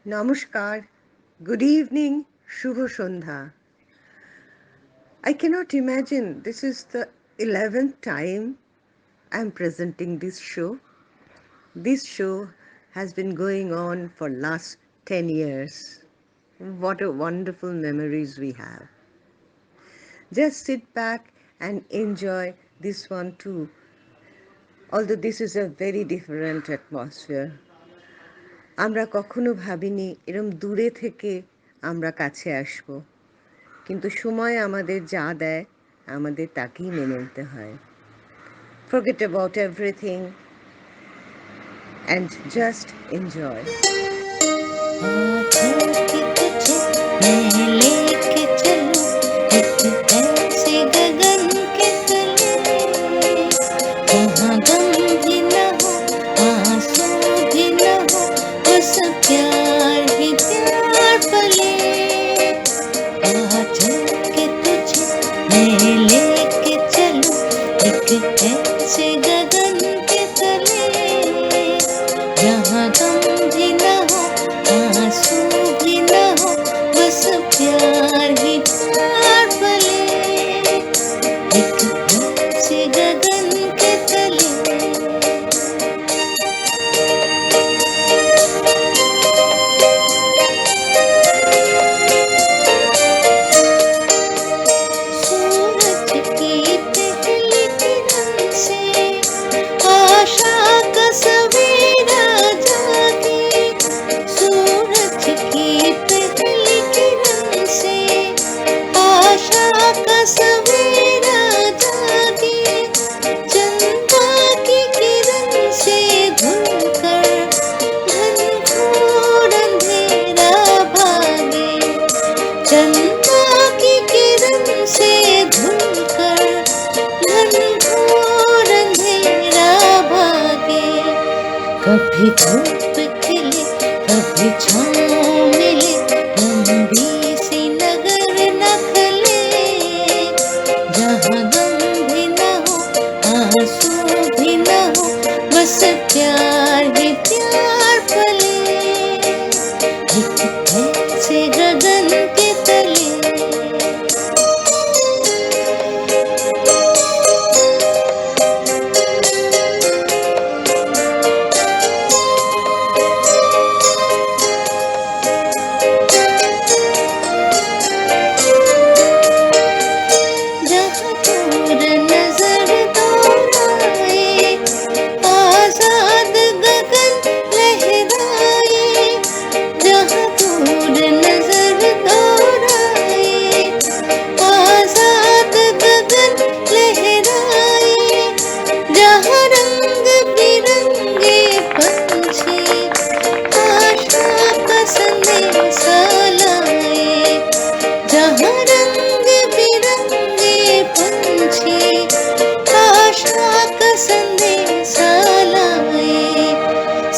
Namaskar, good evening, Shubho Sandha. I cannot imagine this is the 11th time I'm presenting this show. This show has been going on for last 10 years. What a wonderful memories we have. Just sit back and enjoy this one too. Although this is a very different atmosphere. আমরা কখনো ভাবিনি এরম দূরে থেকে আমরা কাছে আসবো। কিন্তু সময় আমাদের যা দেয় আমাদের তাকেই মেনে নিতে হয়। Forget about everything and just enjoy. कभी धूप खिले कभी छाँव मिले लंबी सी नगर नखले जहाँ गम भी न हो आंसू भी न हो बस प्यार ही प्यार पले एक ऐसे गगन के तले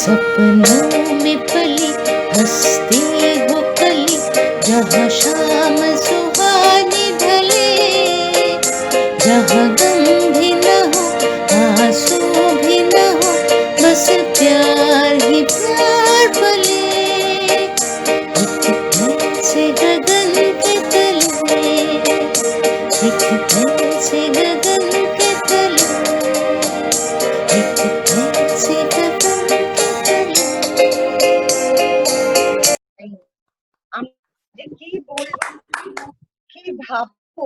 सपनों में पली हंसती हो कली जहाँ शाम सुहानी ढले जहाँ गम भी न हो आंसू भी न हो बस प्यार ही प्यार पले एक ऐसे गगन के तले एक ऐसे गगन के तले एक ऐसे गगन যে কি বলবো কি ভাববো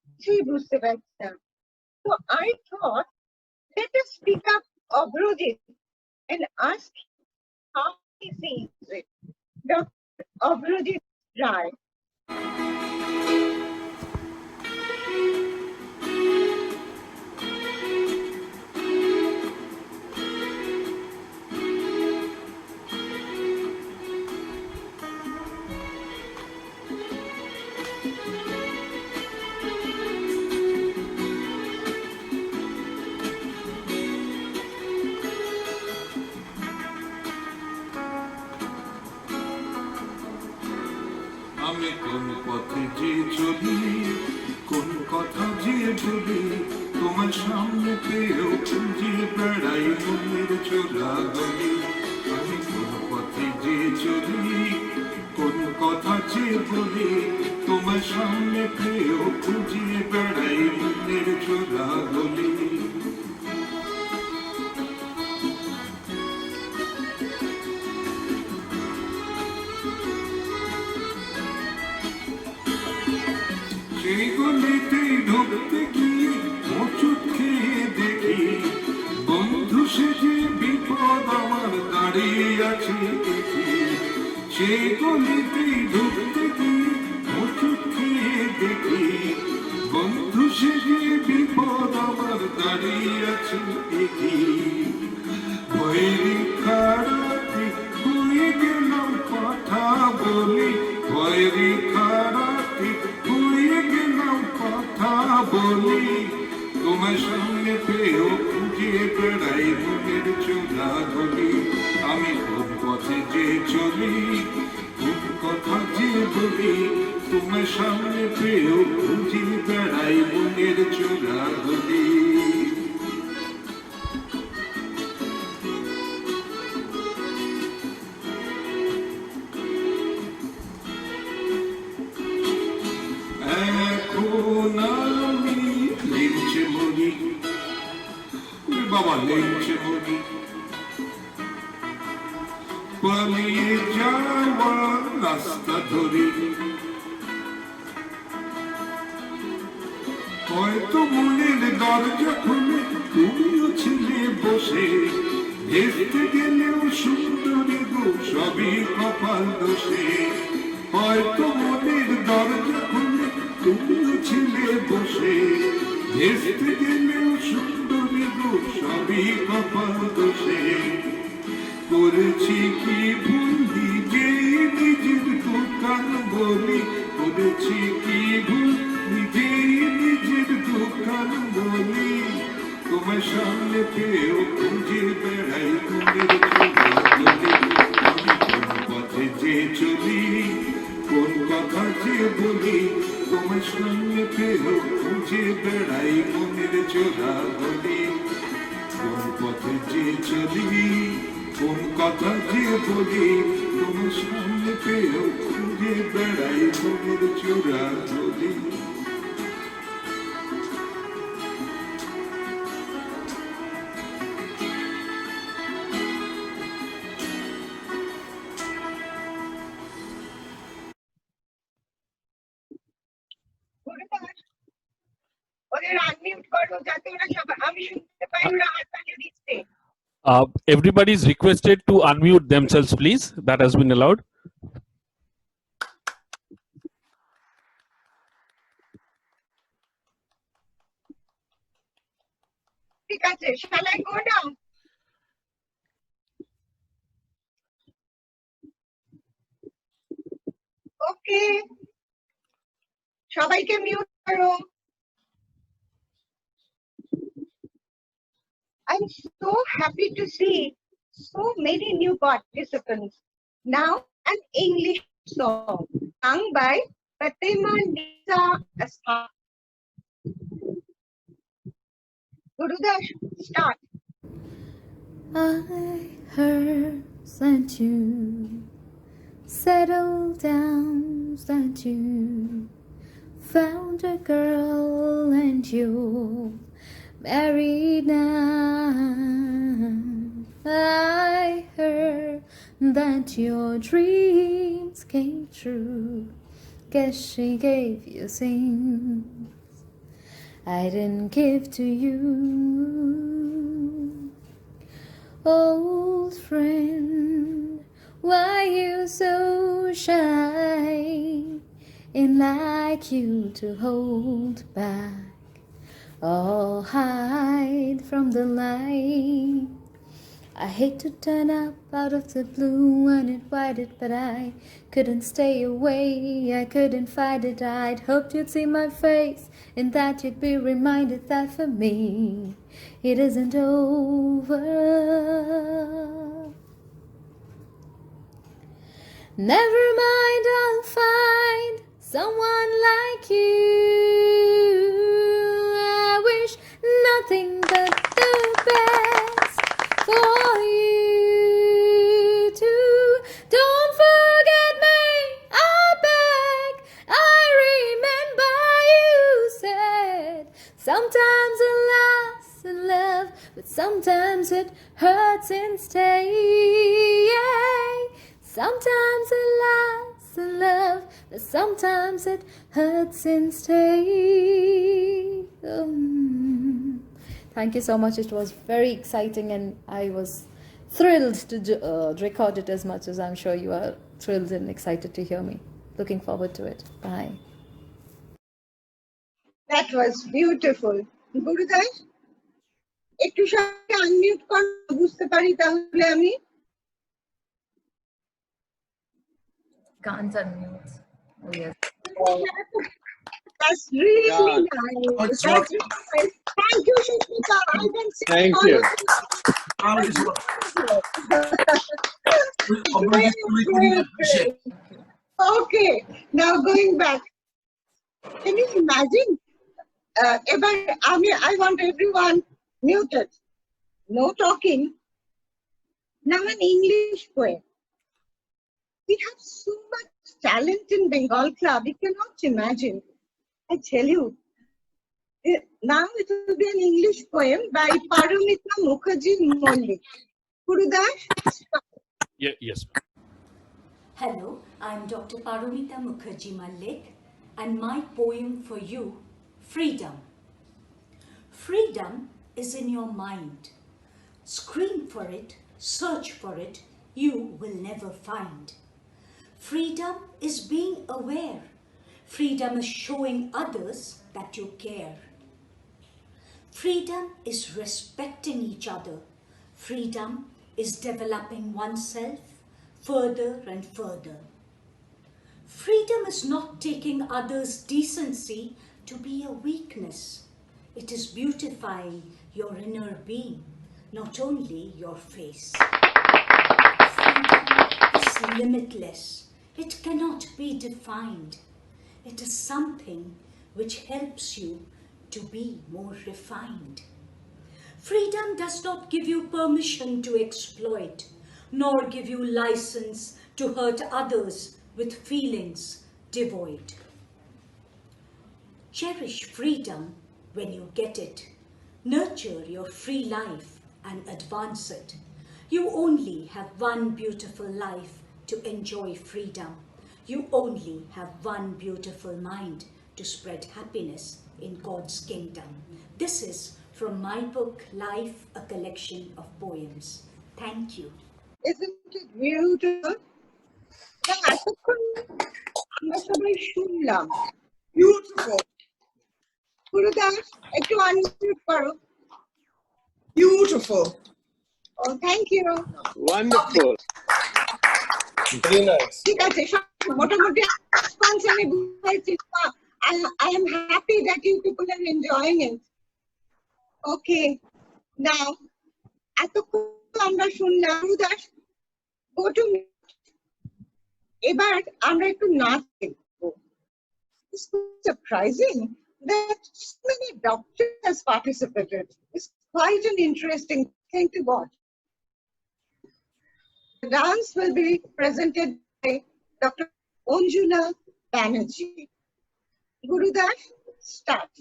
কিছুই বুঝতে পারছি না। So I thought let us speak up Abhrojit and ask how he sees it. Dr. Abhrojit Rai. আমি কোন পথে যে চলি কোন কথা যে বলি তোমার সামনে পেয়েও খুঁজে বেড়াই মনের চোরা গলি আমি কোন পথে যে চলি সামনে পেয়েও খুঁজিয়ে বেড়াই মনের চোরা গলি। সেই গলিতেই ঢুকতে গিয়ে হোঁচট খেয়ে দেখি বন্ধু সেজে বিপদ আমার দাঁড়িয়ে আছে দেখি। সেই গলিতেই ঢুকতে গিয়ে হোঁচট খেয়ে দেখি বন্ধু সেজে বিপদ আমার দাঁড়িয়ে আছে দেখি। ভয়ের খাড়াতে হয়ে গেলাম কথা বলি, ভয়ের খাড়াতে হয়ে গেলাম কথা বলি। তোমার সামনে পেয়েও খুঁজে বেড়াই মনের চোরা গলি। আমি কোন পথে যে চলি, কোন কথা যে বলি, তোমার সামনে পেয়েও খুঁজে বেড়াই মনের চোরা গলি। এখন আমি লেঞ্চে মরি, বাবা লেঞ্চে মরি, পালিয়ে যাওয়ার রাস্তা ধরি। হয়তো মনের দরজা খুলে তুমিও ছিলে বসে, ভেস্তে গেলেও সুন্দরী গো সবই কপাল দোষে। হয়তো মনের দরজা খুলে তুমিও ছিলে বসে, ভেস্তে গেলেও সুন্দরী গো সবই কপাল দোষে। করেছি কি ভুল নিজেই নিজের দোকান বলি, করেছি কি ভুল নিজেই নিজের দোকান বলি। তোমার সামনে পেয়েও খুঁজে বেড়াই মনের চোরা গলি। আমি কোন পথে যে চলি, কোন কথা যে বলি, তোমার সামনে পেয়েও খুঁজে বেড়াই মনের চোরা গলি। কোন পথে যে চলি, কোন কথা যে বলি, তোমার সামনে পেয়েও খুঁজে বেড়াই মনের চোরা গলি। ওদের আনমিউট করো যাতে ওরা সবাই আমি শুনতে পাই, ওরা হাততালি দিচ্ছে। Everybody is requested to unmute themselves, please. That has been allowed. ঠিক আছে, shall I go now? Okay, সবাইকে মিউট করো। I'm so happy to see so many new participants. Now, an English song sung by Fatima Nisa Ashar. Gurudas, start. I heard that you settled down, that you found a girl and you're married now. I heard that your dreams came true. Guess she gave you things I didn't give to you. Old friend, why you so shy? Ain't like you to hold back or hide from the light. I hate to turn up out of the blue uninvited, but I couldn't stay away, I couldn't fight it. I'd hoped you'd see my face and that you'd be reminded that for me it isn't over. Never mind, I'll find someone like you. I wish nothing but the best for you too. Don't forget me, I beg. I but sometimes it hurts instead. Sometimes it lasts in love, but sometimes it hurts instead. Thank you so much. It was very exciting, and I was thrilled to record it as much as I'm sure you are thrilled and excited to hear me. Looking forward to it. Bye. That was beautiful. Gurudas একটু সবাইকে unmute কর, বুঝতে পারি তাহলে আমি। Can't unmute. Oh yes. That's really Yeah. nice. It's That's really nice. Thank you, Shishmita. I can see Thank all you. of Great. Okay, now going back. Can you imagine? I want everyone muted. No talking. Now an English poem. We have so much talent in Bengal Club. You cannot imagine. I tell you. Now it will be an English poem by Paramita Mukherjee Mollik. Gurudas? Yes. Hello, I'm Dr. Paramita Mukherjee Mollik, and my poem for you, Freedom. Freedom is in your mind. Scream for it, search for it, you will never find. Freedom is being aware. Freedom is showing others that you care. Freedom is respecting each other. Freedom is developing oneself further and further. Freedom is not taking others' decency to be a weakness. It is beautifying your inner being, not only your face. Freedom is limitless. It cannot be defined. It is something which helps you to be more refined. Freedom does not give you permission to exploit, nor give you license to hurt others with feelings devoid. Cherish freedom when you get it. Nurture your free life and advance it. You only have one beautiful life to enjoy freedom. You only have one beautiful mind to spread happiness in God's kingdom. This is from my book, Life, a collection of poems. Thank you. Isn't it beautiful? না, এতক্ষণ আমরা সবাই শুনলাম। Beautiful. Gurudas একটু unmute করো। Beautiful. Oh, thank you. Wonderful. Very nice. ঠিক আছে, মোটামুটি রেসপন্স আমি বুঝতে I am happy that you people are enjoying it. Okay, now এতক্ষণ আমরা শুনলাম। Gurudas, go to me. এবার আমরা একটু নাচ দেখবো। It's surprising that so many doctors participated. It's quite an interesting thing to watch. The dance will be presented by Dr. Anjuna Banerjee. Gurudas, start.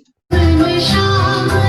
Shama,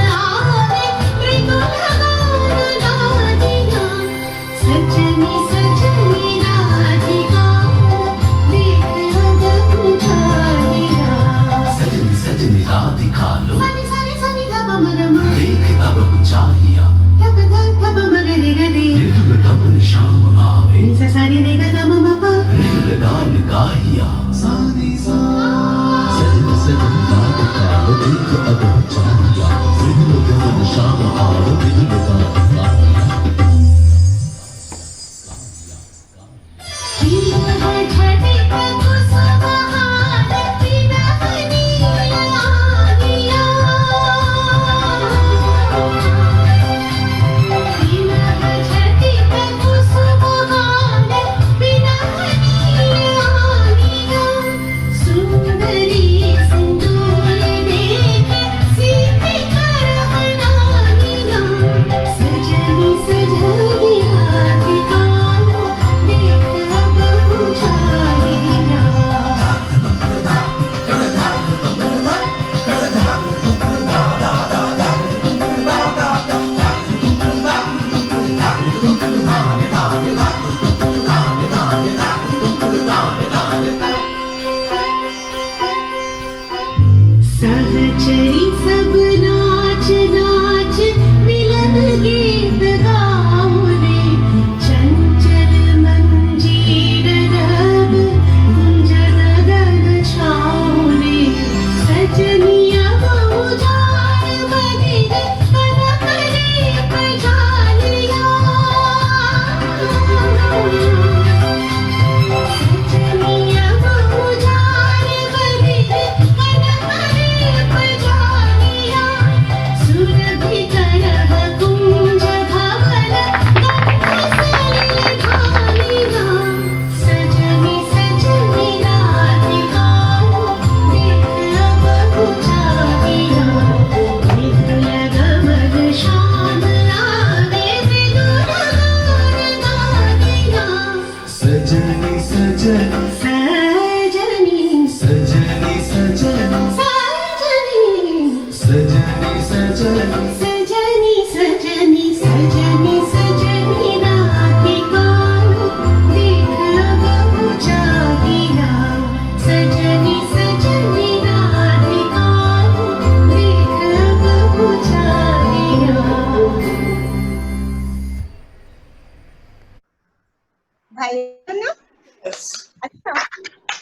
Yes.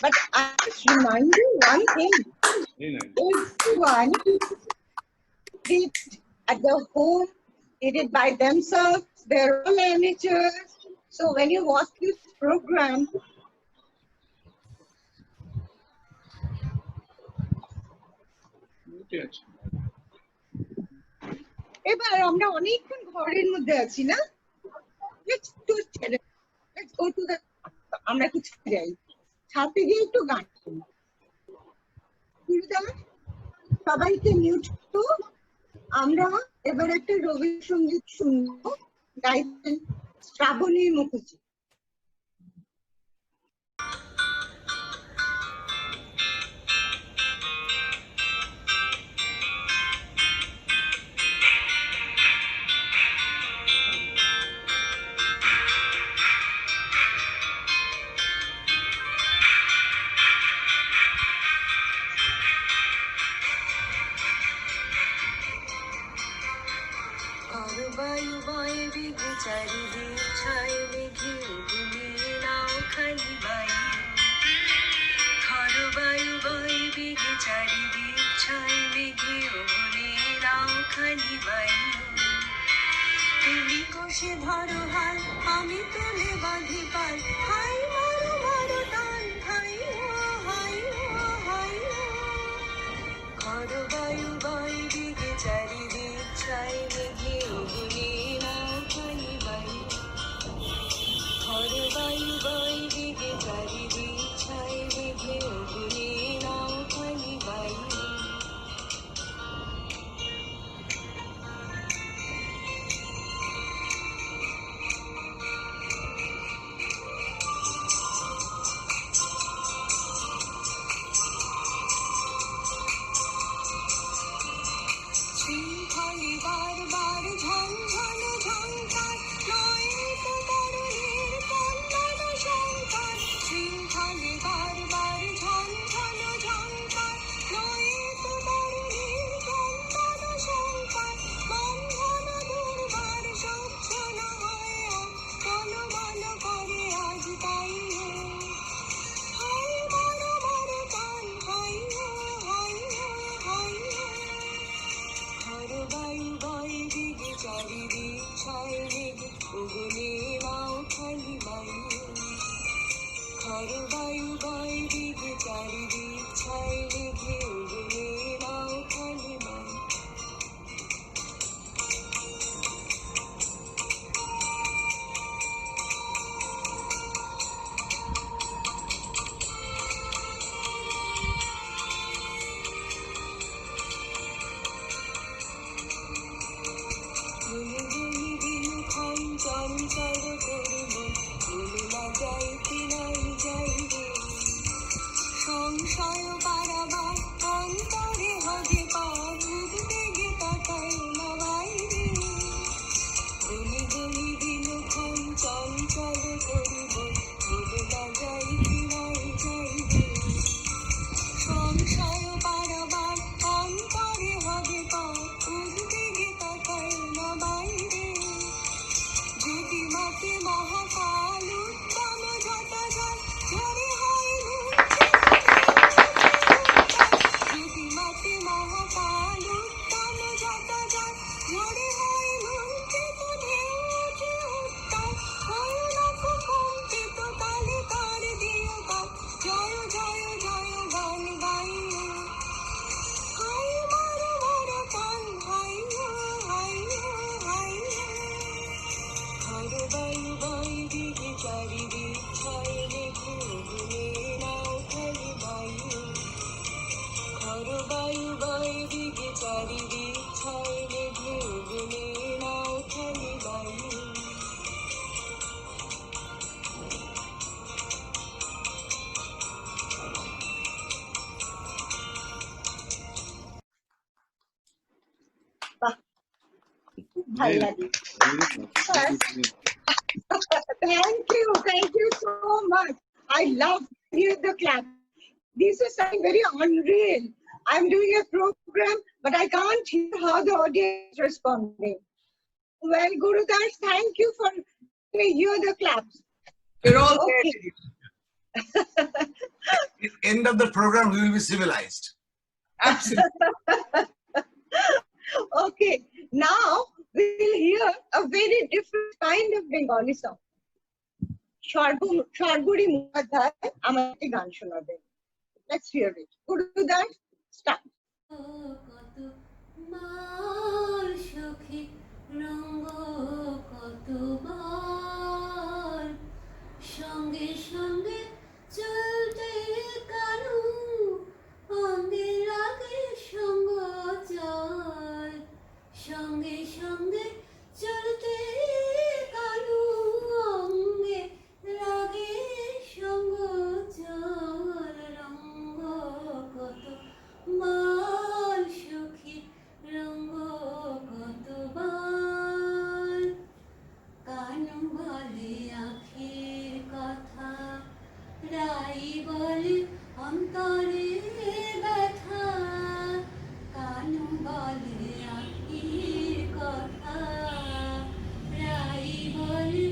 But I just remind you one thing. Very nice. Everyone did at the home, did it by themselves. They're all amateurs. So when you watch this program, Okay. এবার আমরা অনেকক্ষণ ঘরের মধ্যে আছি না? Let's go to the আমরা একটু ছাদে যাই, ছাদে গিয়ে একটু গান শুনি। গুরুদা সবাইকে মিউট তো আমরা এবার একটা রবীন্দ্রসঙ্গীত শুনবো, গাইছেন শ্রাবণী মুখার্জি। বায়ু বয়ে বিঘে চারিদিক ছায় মেঘে উগুলি নাও খালি বায়ু খর বায়ু বয়ে বিঘে চারিদিক ছায় মেঘে উগুলি নাও খালি বায়ু তুমি কষে ধরো হাল আমি তুলে বাঁধি পাল হাই মারো মারো টান হাই হাই হাই খর বায়ু বয়ে বিঘে চারিদিক ছায় মেঘে উগুলি নাও খালি বায়ু খর বায়ু বয়ে বিঘে চারিদিক ছায় মেঘে উগুলি নাও খালি বায়ু শৃঙ্খলে বারবার ঝনঝন ঝঙ্কার নয় তো তরুণীর কন্দন শঙ্কার শৃঙ্খলে বারবার ঝনঝন ঝঙ্কার নয় তো তরুণীর কন্দন শঙ্কার বন্ধন দুর্বার সহ্য না হয় টলমল করে আজ তাই হাই মারো মারো টান হাই হাই হাই খর বায়ু বয়ে বিঘে চারিদিক ছায় মেঘে উগুলি নাও খালি বায়ু খর বায়ু বয়ে বিঘে চারিদিক ছায় মেঘে উগুলি নাও খালি বায়ু গুলি গুলি দিনক্ষণ চঞ্চল করিব গুলি না যাইতে নাই যাইবে সংশয় বাড়াবার অন্তরে হবে পাপ উদ্বেগে তাকাই না বাইরে গুলি গুলি দিনক্ষণ চঞ্চল করিব গুলি না যাইতে নাই যাইবে সংশয় বাড়াবার অন্তরে হবে পাপ উদ্বেগে তাকাই না বাইরে যদি মাতে মহাকাল উত্তম ঝটাঝট ঝরে হয় যদি মাতে মহাকাল উত্তম ঝটাঝট ঝরে হয় লুণ্ঠিত ঢেউ উঠে উত্তাল হয় লক্ষ কম্পিত তালে তার দিও তাল জয় জয় জয় গান গাইও হাই মারো মারো টান হাই হাই হাই খর বায়ু বয়ে বিঘে চারিদিক ছায় মেঘে উগুলি নাও খালি বায়ু খর বায়ু বয়ে বিঘে চারিদিক ছায় মেঘে উগুলি নাও খালি বায়ু বাহ, খুব ভালো লাগে। Thank you so much. I love to hear the clap. This is something very unreal. I'm doing a program, but I can't hear how the audience is responding. Well, Gurudas, thank you for letting me hear the claps. We're all Okay. End of the program, we will be civilized. Absolutely. Okay, now we'll hear a very different kind of Bengali song. Sharguri Mukhadhar আমাকে গান শোনাবেন. Let's hear it. Gurudas, start. কত বার সখী রঙ্গ কতবার সঙ্গে সঙ্গে চলতে কারু অঙ্গে লাগে সঙ্গ চল সঙ্গে সঙ্গে চলতে কারু অঙ্গে লাগে সঙ্গ চল রঙ্গ কত বার সখী রঙ্গ কতবার কান বলে আখির কথা রাই বলে অন্তরে ব্যথা কান বলে আখির কথা রাই বলে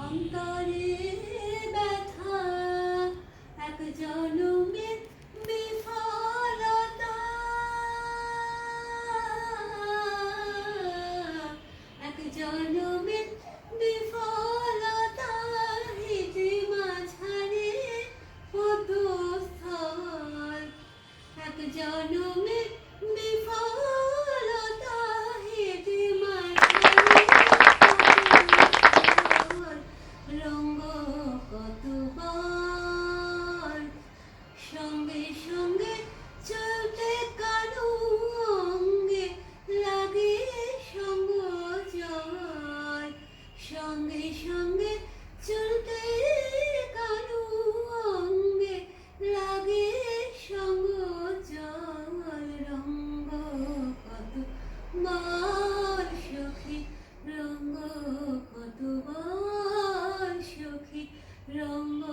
অন্তরে ব্যথা এক জনমের বিফলতা এক জনমের বিফলতা হেঁটে মাঝারে পদস্থল এক জনমের বিফলতা হেঁটে মাঝারে পদস্থল রঙ্গ কতবার সঙ্গে সঙ্গে চলতে কারু অঙ্গে লাগে সঙ্গ জল সঙ্গে সঙ্গে চলতে কারু অঙ্গে লাগে সঙ্গ জল রঙ্গ কত বার সখী রঙ্গ কতবার সখী রঙ্গ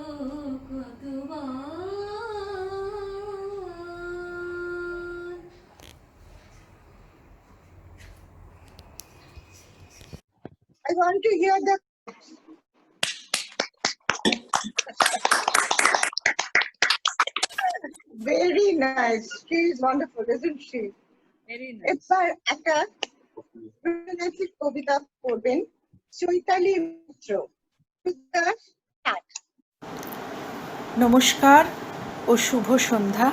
কতবার I want to hear the very nice. She is wonderful, isn't she? Very nice. এবার একটা রবীন্দ্রনাথের কবিতা পড়বেন চৈতালি মিত্র. Start. নমস্কার ও শুভ সন্ধ্যা।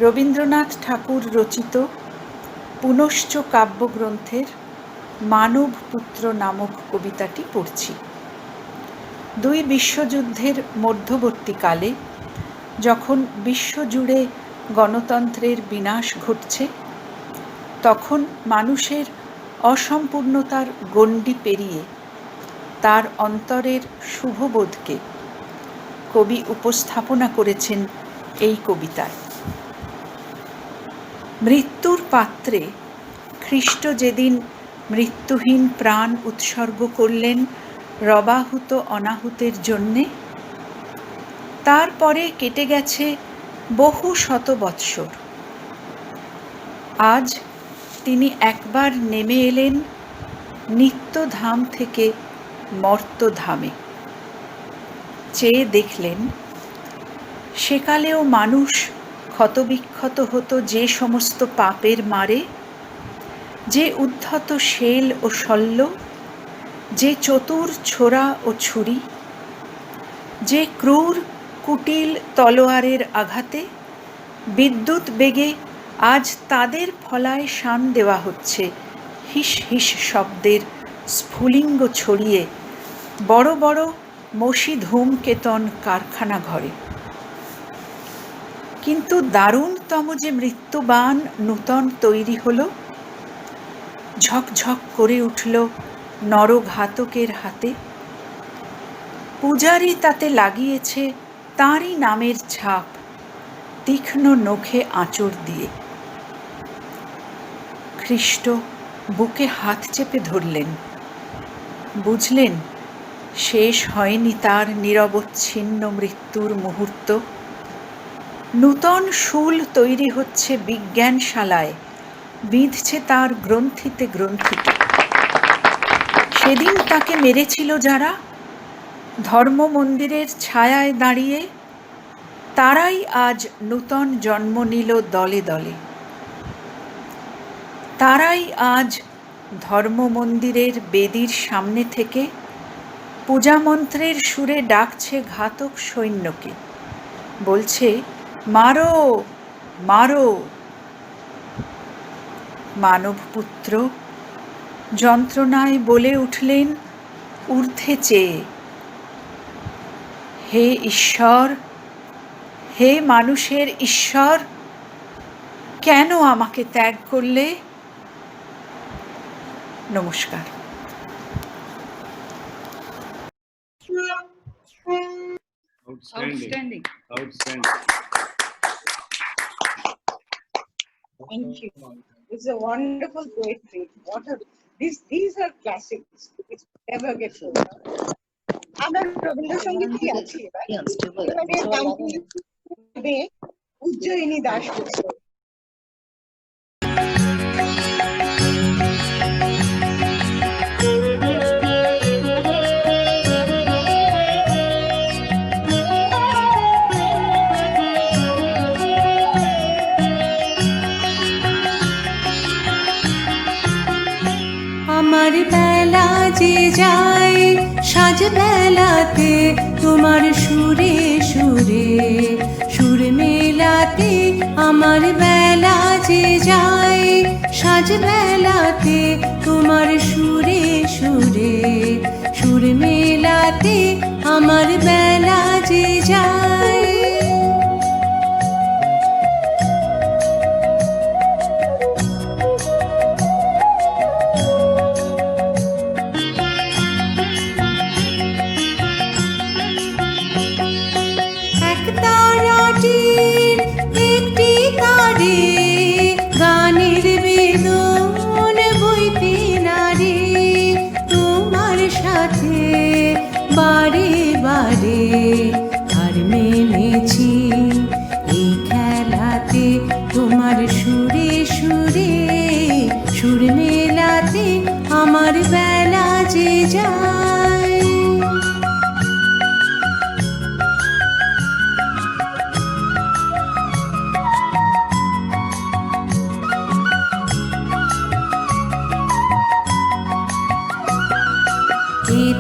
রবীন্দ্রনাথ ঠাকুর রচিত পুনশ্চ কাব্যগ্রন্থের মানবপুত্র নামক কবিতাটি পড়ছি। দুই বিশ্বযুদ্ধের মধ্যবর্তীকালে যখন বিশ্বজুড়ে গণতন্ত্রের বিনাশ ঘটছে, তখন মানুষের অসম্পূর্ণতার গণ্ডি পেরিয়ে তার অন্তরের শুভবোধকে কবি উপস্থাপনা করেছেন এই কবিতায়। মৃত্যুর পাত্রে খ্রিস্ট যেদিন মৃত্যুহীন প্রাণ উৎসর্গ করলেন রবাহুত অনাহুতের জন্যে, তারপরে কেটে গেছে বহু শত বৎসর। আজ তিনি একবার নেমে এলেন নিত্যধাম থেকে মর্তধামে। চেয়ে দেখলেন সেকালেও মানুষ ক্ষতবিক্ষত হতো যে সমস্ত পাপের মারে, যে উদ্ধত শেল ও শল্য, যে চতুর ছোরা ও ছুরি, যে ক্রূর কুটিল তলোয়ারের আঘাতে বিদ্যুৎ বেগে আজ তাদের ফলায় শান দেওয়া হচ্ছে হিস হিস শব্দের স্ফুলিঙ্গ ছড়িয়ে বড় বড় মসি ধূমকেতন কারখানা ঘরে। কিন্তু দারুণতম যে মৃত্যুবান নূতন তৈরি হলো, ঝকঝক করে উঠল নরঘাতকের হাতে। পূজারি তাতে লাগিয়েছে তাঁরই নামের ছাপ তীক্ষ্ণ নখে আঁচড় দিয়ে। খ্রিস্ট বুকে হাত চেপে ধরলেন, বুঝলেন শেষ হয়নি তার নিরবচ্ছিন্ন মৃত্যুর মুহূর্ত। নূতন শুল তৈরি হচ্ছে বিজ্ঞানশালায়, বিঁধছে তার গ্রন্থিতে গ্রন্থিতে। সেদিন তাকে মেরেছিল যারা, ধর্ম মন্দিরের ছায়ায় দাঁড়িয়ে তারাই আজ নূতন জন্ম নিল দলে দলে। তারাই আজ ধর্ম মন্দিরের বেদির সামনে থেকে পূজামন্ত্রের সুরে ডাকছে ঘাতক সৈন্যকে, বলছে মারো মারো। মানবপুত্র যন্ত্রণায় বলে উঠলেন ঊর্ধ্বে চেয়ে, হে ঈশ্বর, হে মানুষের ঈশ্বর, কেন আমাকে ত্যাগ করলে? নমস্কার। Outstanding. Thank you. It's a wonderful poetry. These are classics. It's never gets old. আমরা রবীন্দ্রসঙ্গীতই আছি এবারে গানটি হবে উজ্জয়িনী দাশগুপ্ত। আমার বেলা যে যায় সাজ বেলাতে তোমার সুরে সুরে সুর মেলাতে, আমার বেলা যে যায় সাজ বেলাতে তোমার সুরে সুরে সুর মেলাতে, আমার বেলা যে যায়। গানের বেদন বইতে নারে তোমার সাথে বারে বারে হার মেনেছি এই খেলাতে, তোমার সুরে সুরে সুর মেলাতে, আমার বেলা যে যায়।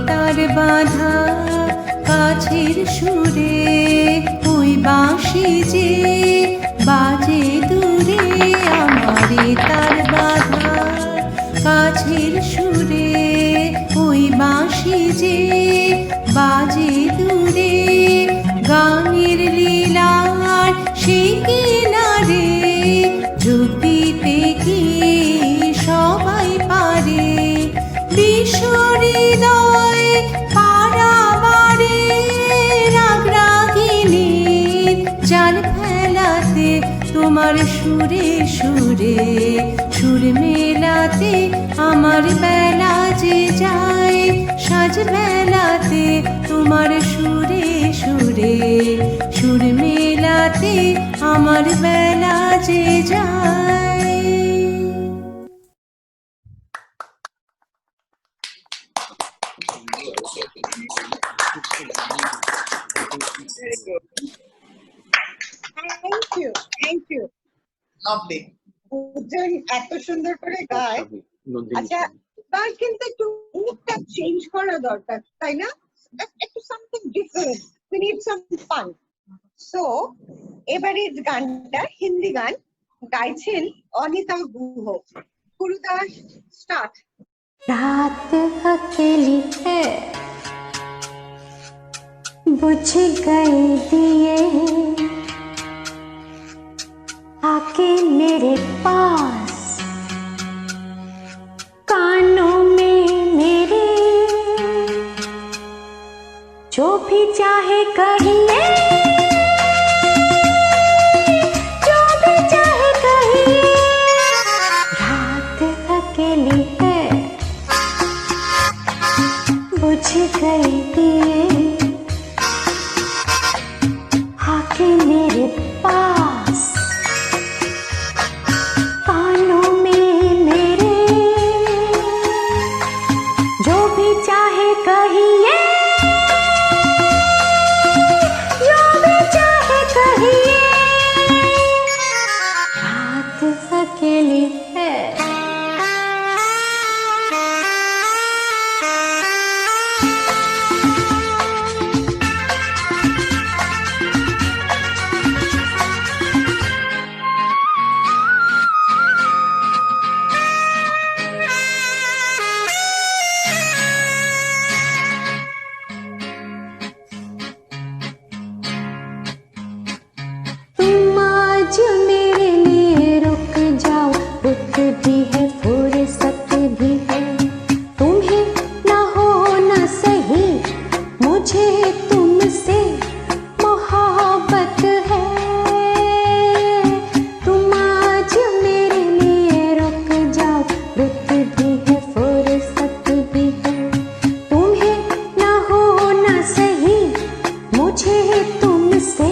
তার বাঁধা কাছের সুরে ওই বাঁশি যে বাজে দূরে, আমারে তার বাঁধা কাছের সুরে ওই বাঁশি যে বাজে দূরে, গানের লীলার সে কিনারে যোগ দিতে কি সবাই পারে, বিশ্বহৃদয় পারাবারে রাগ রাগিনীর জাল ফেলাতে, তোমার সুরে সুরে সুর মেলাতে, আমার বেলা যে যায় সাজ বেলাতে, তোমার সুরে সুরে সুর মেলাতে, আমার বেলা যে যায়। Thank you, thank you. Lovely. Ujjayini এত সুন্দর করে গায়। আচ্ছা, এবার কিন্তু একটু মুডটা চেঞ্জ করা দরকার, তাই না? একটু something different, we need some fun. So এবারে গানটা হিন্দি গান, গাইছেন অনিতা গুহ। গুরুদাস, স্টার্ট। रात अकेली है बुझ गए दिए, आके मेरे पास कानों में मेरे, जो भी चाहे कहिए, जो भी चाहे कहिए, रात अकेली है बुझ गई दिए, आके मेरे पास कानों में मेरे, जो भी चाहे कहिए, मुझे तुमसे मोहब्बत है, तुम आज मेरे लिए रुक जाओ, रुत भी है फुर्सत भी है, तुम्हें ना होना सही, मुझे तुमसे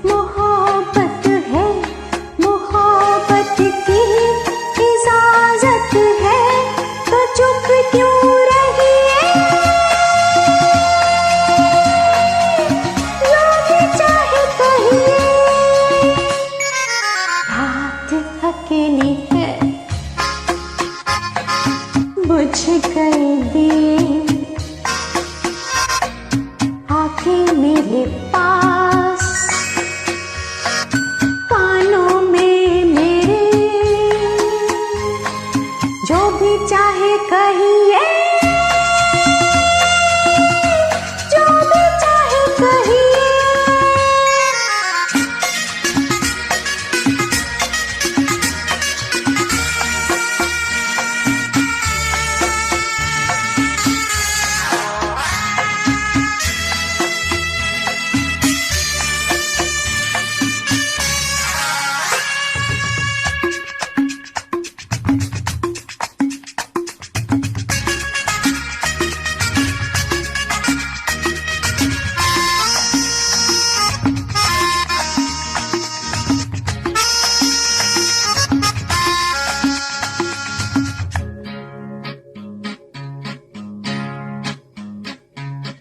मोहब्बत है, मोहब्बत की इजाजत है, तो चुप क्यों रहिए, जो भी चाहे कहिए। रात अकेली है, बुझ गए दिए, आके मेरे पास, कानों में मेरे, जो भी चाहे कहिए, जो भी चाहे कहिए।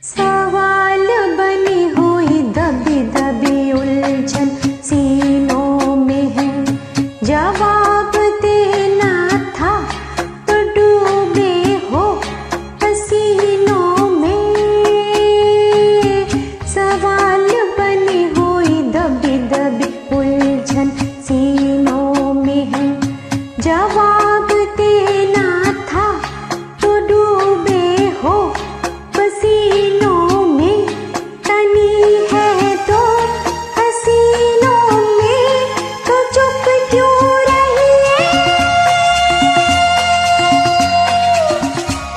सवाल बनी हुई दबी दबी उलझन सीनों में है, जवाब देना था तो डूबे हो पसीनों में। सवाल बनी हुई दबी दबी उलझन सीनों में है, जवाब देना था तो डूबे हो पसीनों में, तनी है तो हसीनों में, तो चुप क्यों रहिए,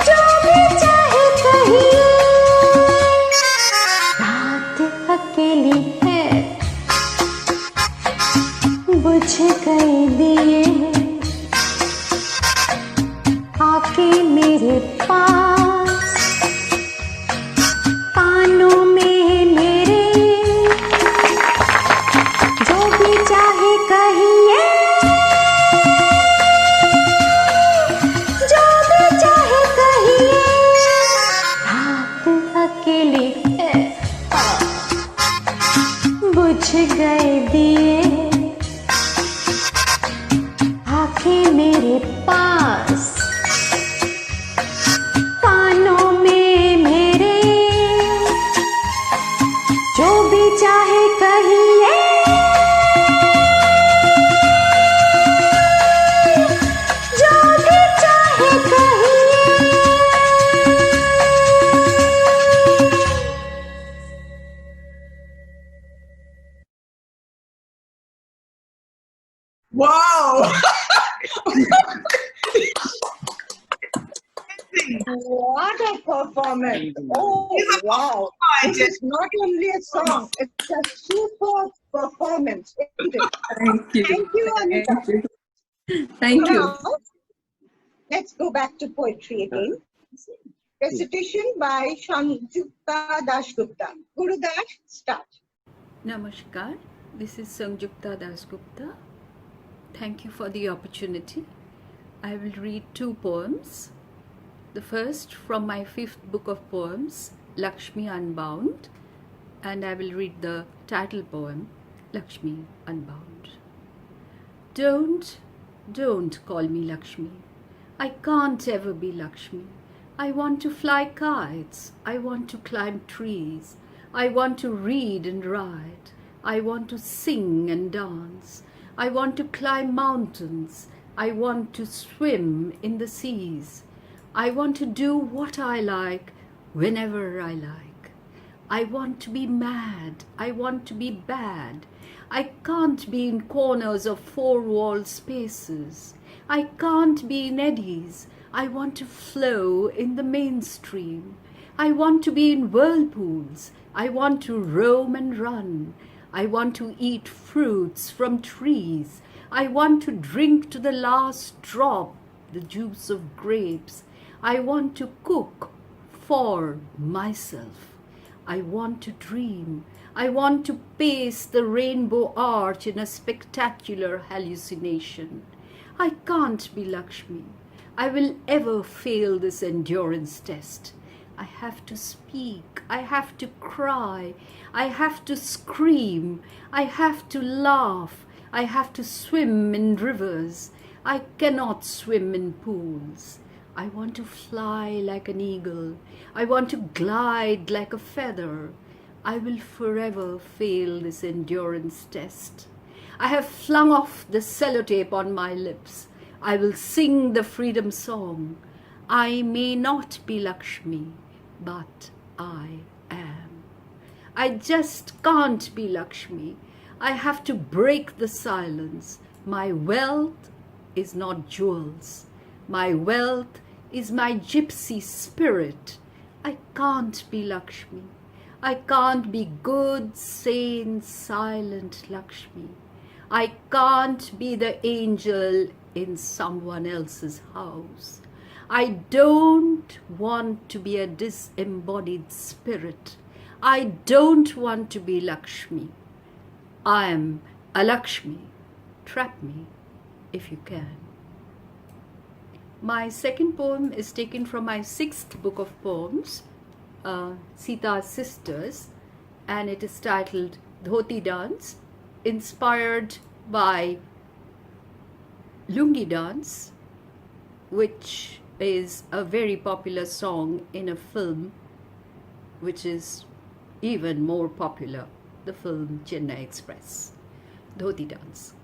जो भी चाहे कहिए। रात अकेली है, बुझ गए दिए, आके मेरे पास, कानों में मेरे, जो भी चाहे कहिए, जो भी चाहे कहिए। रात अकेली है, बुझ गए दिए, आके मेरे पास, कानों में मेरे, जो भी चाहे कहिए, जो भी चाहे कहिए। Wow! What a performance! Oh, wow. This is not only a song, it's a super performance. Isn't it? Thank you. Thank you, Anita. Thank you. Thank you. Now, let's go back to poetry again. Recitation by Sanjukta Dasgupta. Guru Das, start. Namaskar. This is Sanjukta Dasgupta. Thank you for the opportunity. I will read two poems. The first from my 5th book of poems, Lakshmi Unbound, and I will read the title poem, Lakshmi Unbound. Don't call me Lakshmi. I can't ever be Lakshmi. I want to fly kites. I want to climb trees. I want to read and write. I want to sing and dance. I want to climb mountains. I want to swim in the seas. I want to do what I like whenever I like. I want to be mad. I want to be bad. I can't be in corners of four-wall spaces. I can't be in eddies. I want to flow in the mainstream. I want to be in whirlpools. I want to roam and run. I want to eat fruits from trees. I want to drink to the last drop the juice of grapes. I want to cook for myself. I want to dream. I want to pace the rainbow arch in a spectacular hallucination. I can't be Lakshmi. I will ever fail this endurance test. I have to speak. I have to cry. I have to scream. I have to laugh. I have to swim in rivers. I cannot swim in pools. I want to fly like an eagle. I want to glide like a feather. I will forever fail this endurance test. I have flung off the sellotape on my lips. I will sing the freedom song. I may not be Lakshmi, but I am. I just can't be Lakshmi. I have to break the silence. My wealth is not jewels. My wealth is my gypsy spirit. I can't be Lakshmi. I can't be good, sane, silent Lakshmi. I can't be the angel in someone else's house. I don't want to be a disembodied spirit. I don't want to be Lakshmi. I am a Lakshmi. Trap me if you can. My second poem is taken from my 6th book of poems, Sita's Sisters, and it is titled Dhoti Dance, inspired by Lungi Dance, which is a very popular song in a film which is even more popular, the film Chennai Express. Dhoti Dance.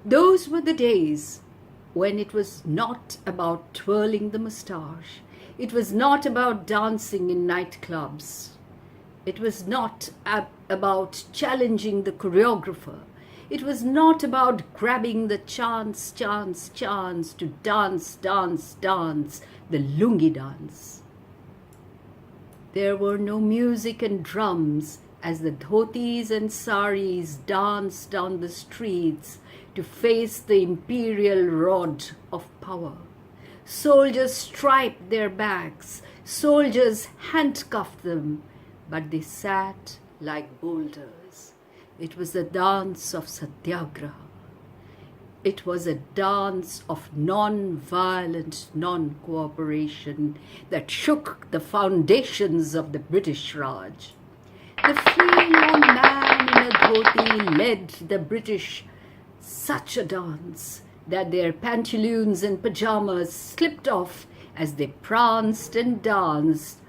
Those were the days when it was not about twirling the moustache. It was not about dancing in nightclubs. It was not about challenging the choreographer. It was not about grabbing the chance to dance, the lungi dance. There were no music and drums as the dhotis and saris danced down the streets to face the imperial rod of power. Soldiers striped their backs, soldiers handcuffed them, but they sat like boulders. It was the dance of satyagraha. It was a dance of non-violent non-cooperation that shook the foundations of the British Raj. The frail old man in a dhoti led the British such a dance that their pantaloons and pajamas slipped off as they pranced and danced.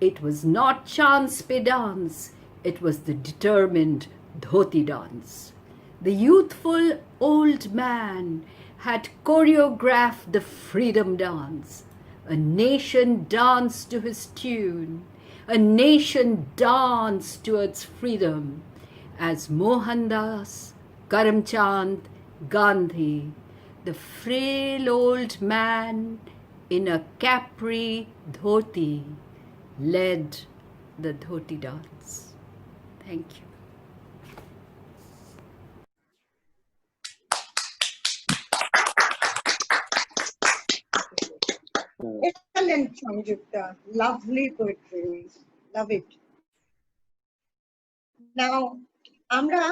It was not chance pe dance, it was the determined dhoti dance. The youthful old man had choreographed the freedom dance. A nation danced to his tune. A nation danced towards freedom as Mohandas, Karamchand, Gandhi, the frail old man in a capri dhoti, led the dhoti dance. Thank you. Excellent, Sanjukta. Lovely poetry. Love it. Now, আমরা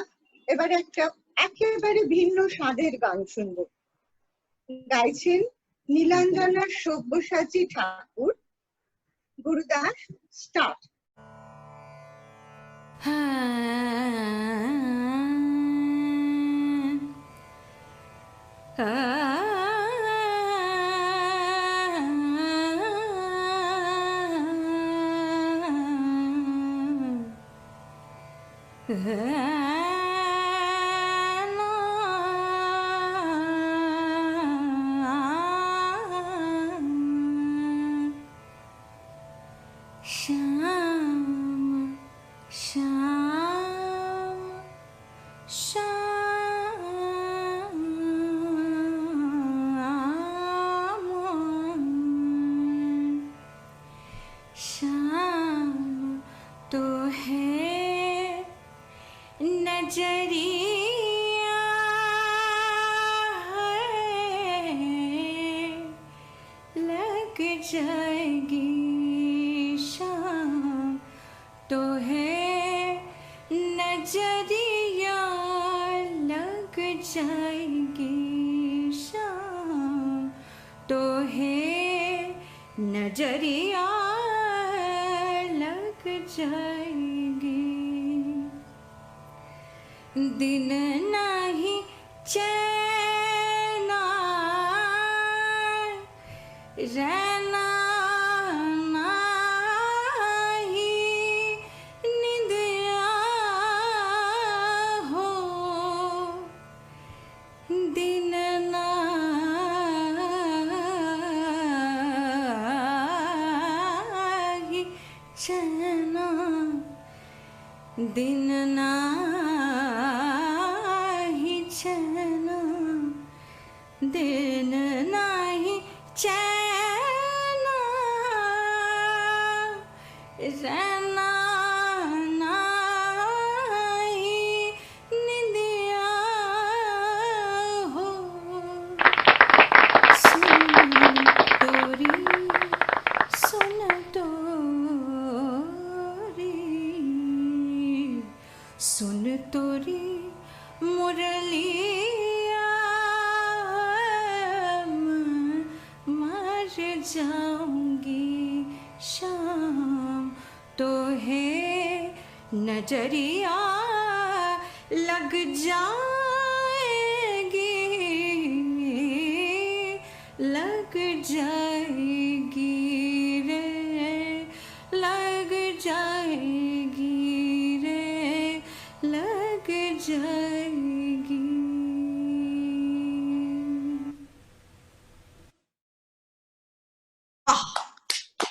এবারে একটা একেবারে ভিন্ন স্বাদের গান শুনব। গাইছেন নীলাঞ্জনা সব্যসাচী ঠাকুর। Gurudas, start. शाम तो है नजरिया है, लग जाएगी शाम तो है नजरिया, लग जाएगी शाम तो है नजरिया, लग जाएगी। दिन नहीं चैना रहना नाही निंदिया हो, दिन नाही चैना, दिन नाही चैना, दिन नाही चैना रहना नाही निंदिया हो। सुन तोरी सुन तोरी सुन तोरी मुरलिया, मर जाऊंगी शाम तो है नजरिया, लग जाएगी, लग जाएगी रे, लग जाएगी रे, लग जाएगी।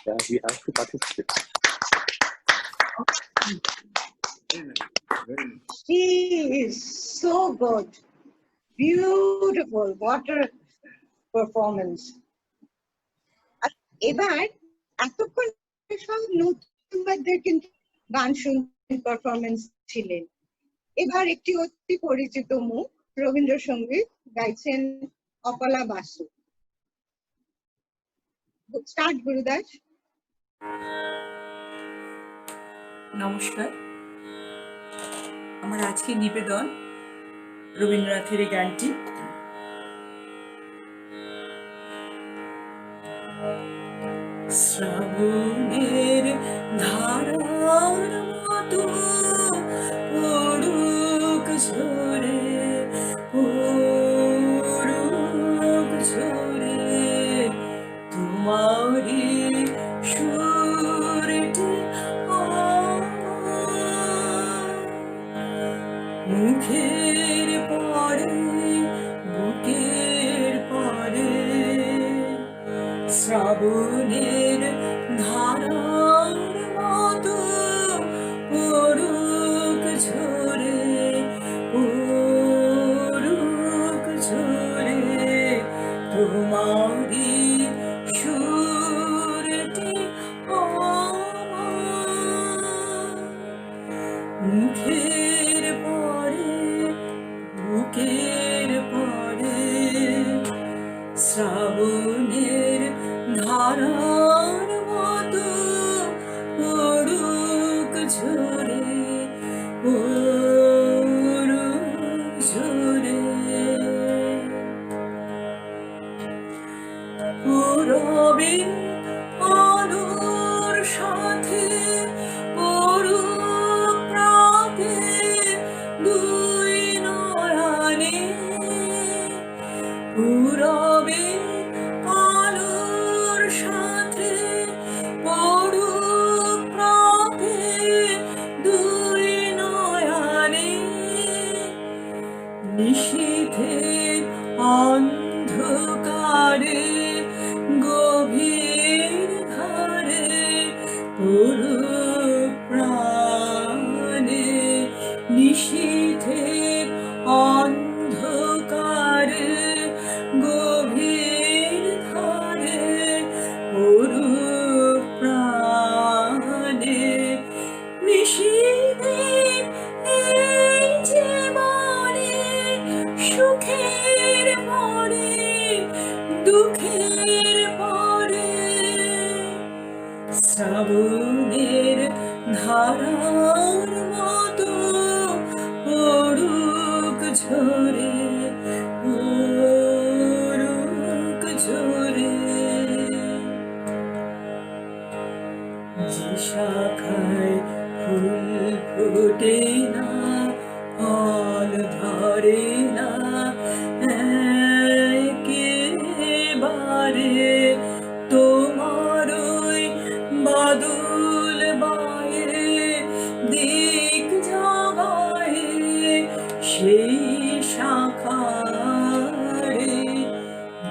Yeah, we have to participate. She is so good. Beautiful. What a performance. এবার এতক্ষণ সব নতুনদের কিন্তু গান শুনছেন, পারফরমেন্স ছিলেন। এবার একটি অতি পরিচিত মুখ, রবীন্দ্রসঙ্গীত গাইছেন অপলা বাসু। স্টার্ট গুরুদাস। নমস্কার, আমার আজকে নিবেদন রবীন্দ্রনাথের এই গানটি। শ্রাবণের ধারার মতো পড়ুক ঝরে, পড়ুক ঝরে তোমারি সুরটি মুখের পরে বুকের পরে, শ্রাবণের ধারার মতো পড়ুক ঝরে, পড়ুক ঝরে তোমারি সুরটি মুখের পরে বুকের পরে, শ্রাবণের ধারার মতো পড়ুক ঝরে, পড়ুক ঝরে পূরবে আলোর সাথে পড়ুক প্রাতে দুই নয়নে, পূরবে আলোর সাথে পড়ুক প্রাতে দুই নয়নে, নিশীথের অন্ধকারে গভীর ধারে পড়ুক প্রাণে, নিশীথের অন্ধকারে গভীর ধারে পড়ুক প্রাণে। শ্রাবণের ধারার মতো পড়ুক ঝরে পড়ুক ঝরে যে শাখায় ফুল ফোটে না ফল ধরে না একেবারে তোমার ওই বাদুল বায়ে দিক জগায়ে সেই শাখারে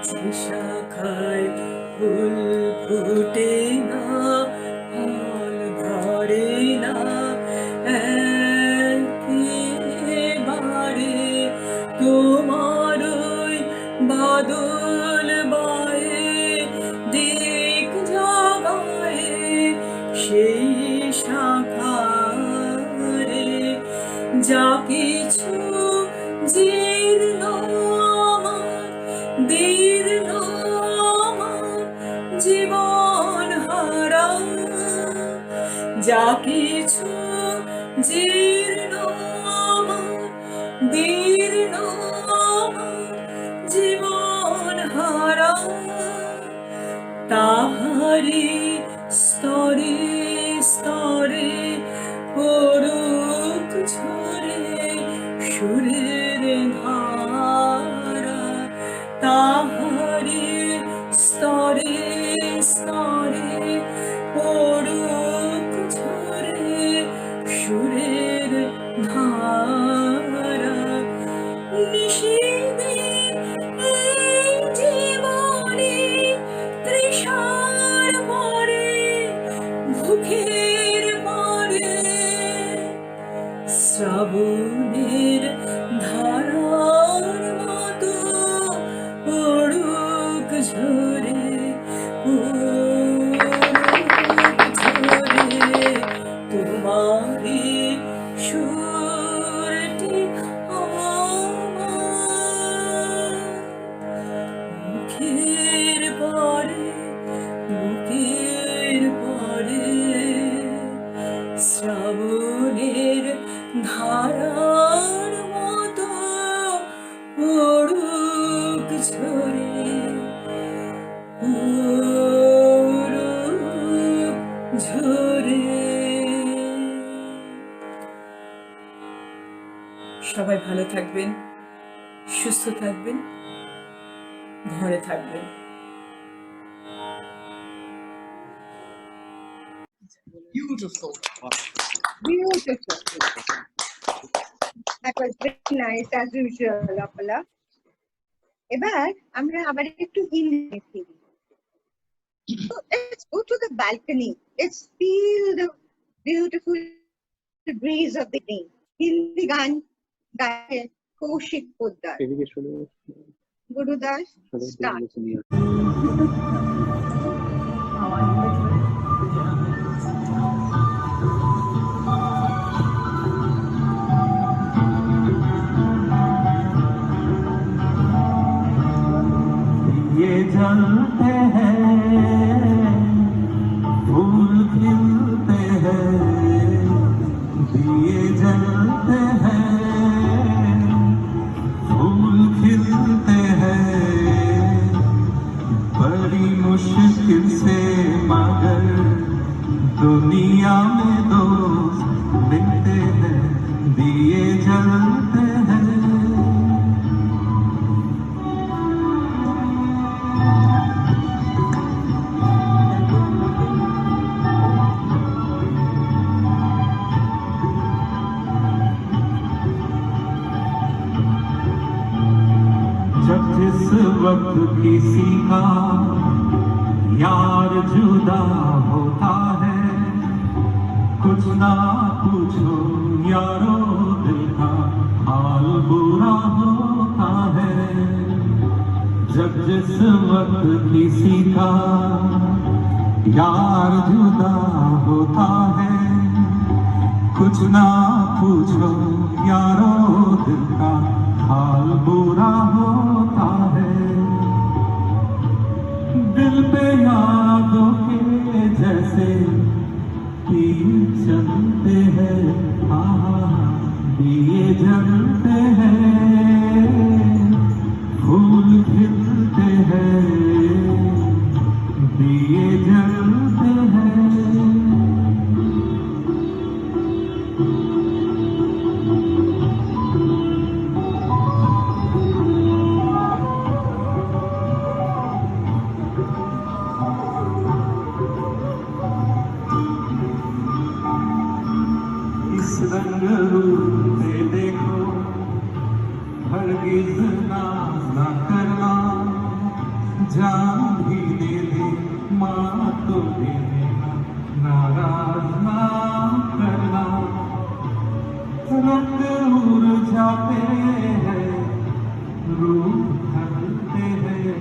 যে শাখায় ফুল ফুটে না ফল ধরে না একেবারে তোমার ওই বাদল বায়ে দিক জগায়ে সেই শাখারে যা কিছু জীর্ণ আমার দীর্ণ আমার জীবন হারা যা কিছু জীর্ণ আমার দীর্ণ আমার জীবন হারা তাহারি স্তরে স্তরে পড়ুক ঝরে সুরের ধারা তাহারি স্তরে স্তরে পড়ুক ঝরে সুরের ধারা নিশিদিন এই জীবনে তৃষার পরে ভুখের পরে শ্রাবণের ধারার মতো পড়ুক ঝরে পড়ুক ঝরে তোমারি সুরটি আমার মুখের পরে মুখের পরে শ্রাবণের ধারার মতো পড়ুক ঝরে পড়ুক ঝরে। সবাই ভালো থাকবেন, সুস্থ থাকবেন, ঘরে থাকবেন। Beautiful. Beautiful. That was very nice as usual, Apala. এবার আমরা আবার একটু হিন্দি ফিরি। So let's go to the balcony. Let's feel the beautiful breeze of the day. Hindi গান গায়ে কৌশিক পোদ্দার, গুরুদাস, স্টার্ট। ये जलते हैं फूल खिलते हैं दिए जलते हैं फूल खिलते हैं बड़ी मुश्किल से मगर दुनिया में दोस्त मिलते हैं दिए जलते हैं जिस वक्त किसी का यार जुदा होता है कुछ ना पूछो यारो दिल का हाल बुरा होता है जब जिस वक्त किसी का यार जुदा होता है कुछ ना पूछो यारो दिल का हाल बुरा होता है दिल पे यादों के जैसे तीर चलते हैं, दिए जलते हैं, फूल खिलते हैं, दिए जलते हैं। इस रंग रूप से देखो, हरगिज नाज ना करना, जान भी दे दे माँ तो दे देना, नाराज ना करना। रंग उड़ जाते हैं, रूप ढलते हैं,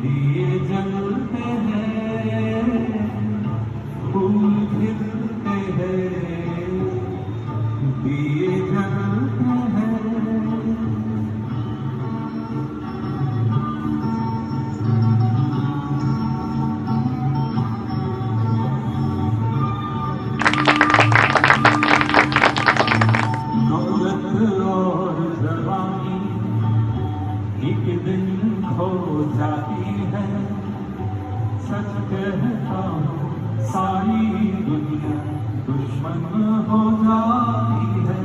दिए जलते हैं, फूल खिलते हैं, दिए जलते हैं। दौलत और जवानी एक दिन खो जाती है, सच कहता हूँ सारी दुनिया दुश्मन हो जाती है।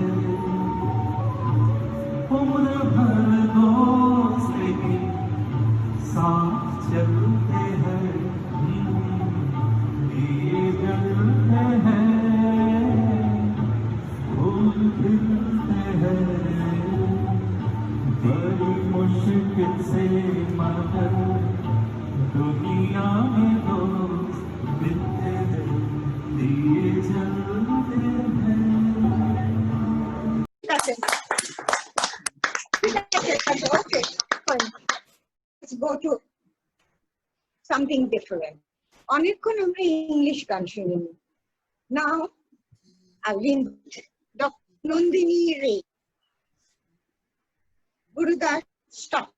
उम्र भर दोस्त ही साथ चलते हैं, दिए जलते हैं, फूल खिलते हैं, बड़ी मुश्किल से मगर दुनिया में दोस्त मिलते हैं, दिए जलते हैं। Okay, fine. Let's go to something different. অনেকক্ষণ আমরা ইংলিশ গান শুনিনি। Now I'll invite Dr. Nandini Ray. Gurudas, stop.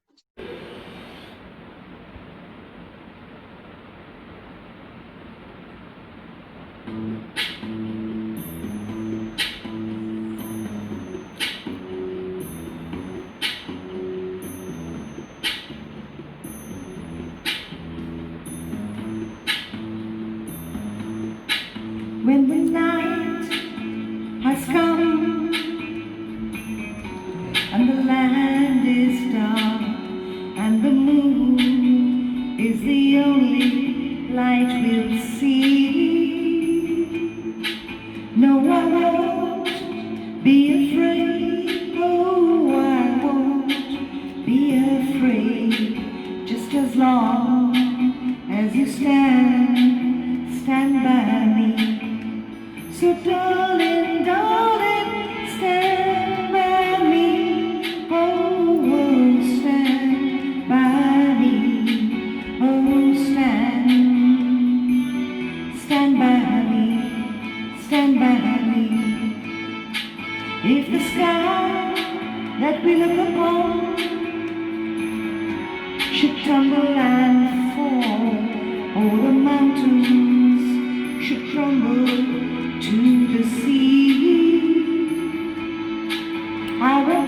When the night has come and the land is dark and the moon is the only light we'll see, no, I won't be afraid. Oh, I won't be afraid, just as long as you stand by me. So darling, darling, stand by me. Oh, stand by me. Oh, stand by me. Stand by me. If the sky that we look upon should tumble and fall, or the mountains should crumble to the sea, I won't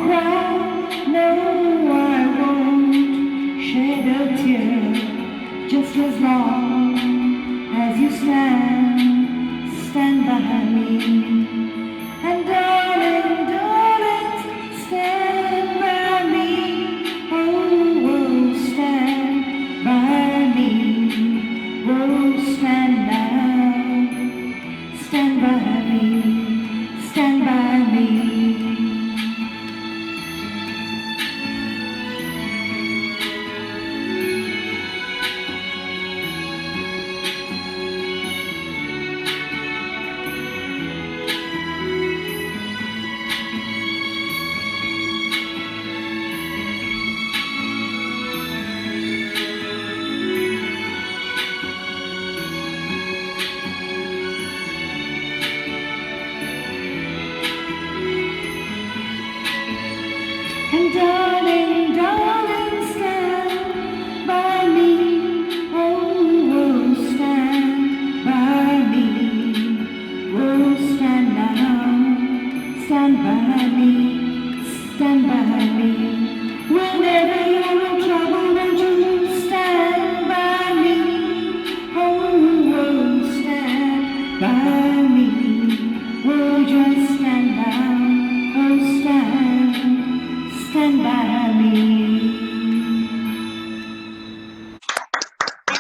cry, no, I won't shed a tear, just as long as you stand by me. And darling, darling, stand by me. Oh, stand by me. Oh, stand by me. Stand by me.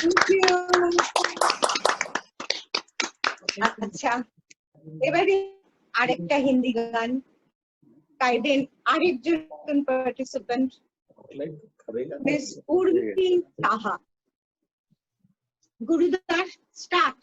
Thank you. আচ্ছা, এবারে আরেকটা হিন্দি গান গাইবেন আরেকজন participant miss Urmi Saha. Gurudas, start.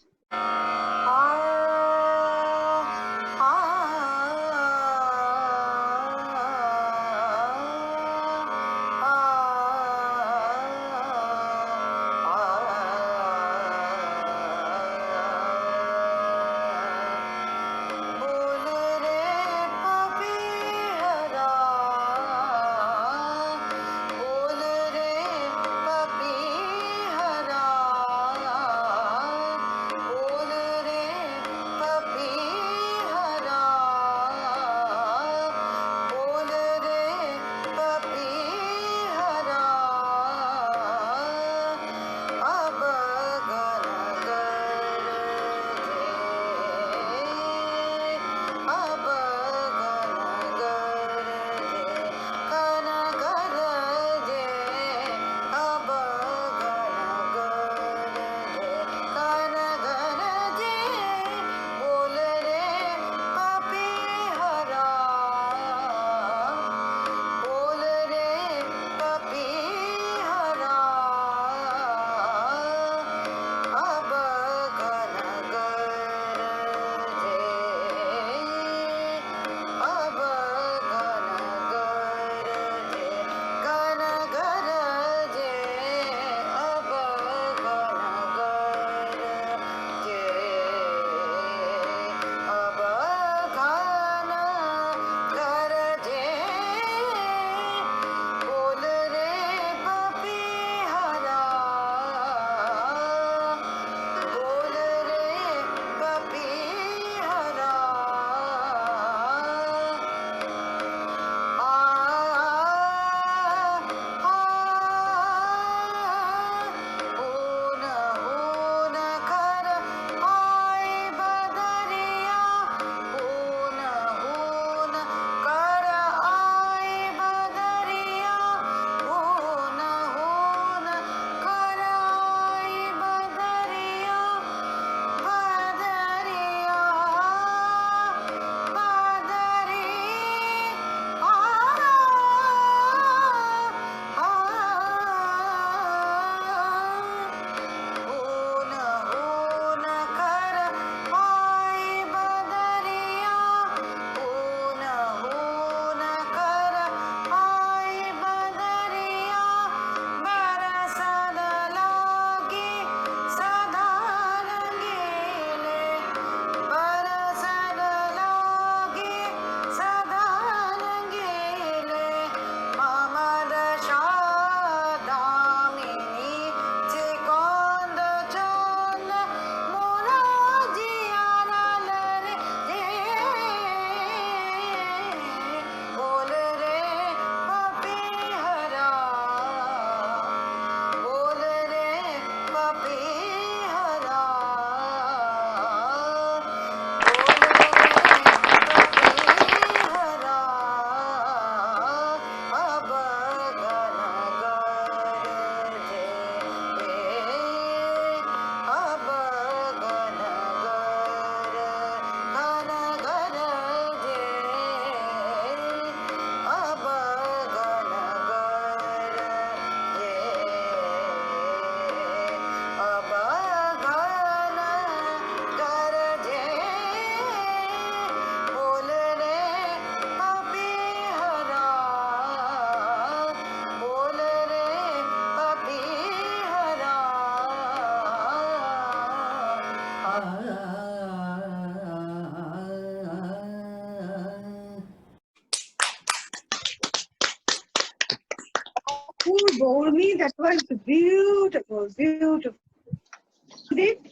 Urmi, that was beautiful, beautiful.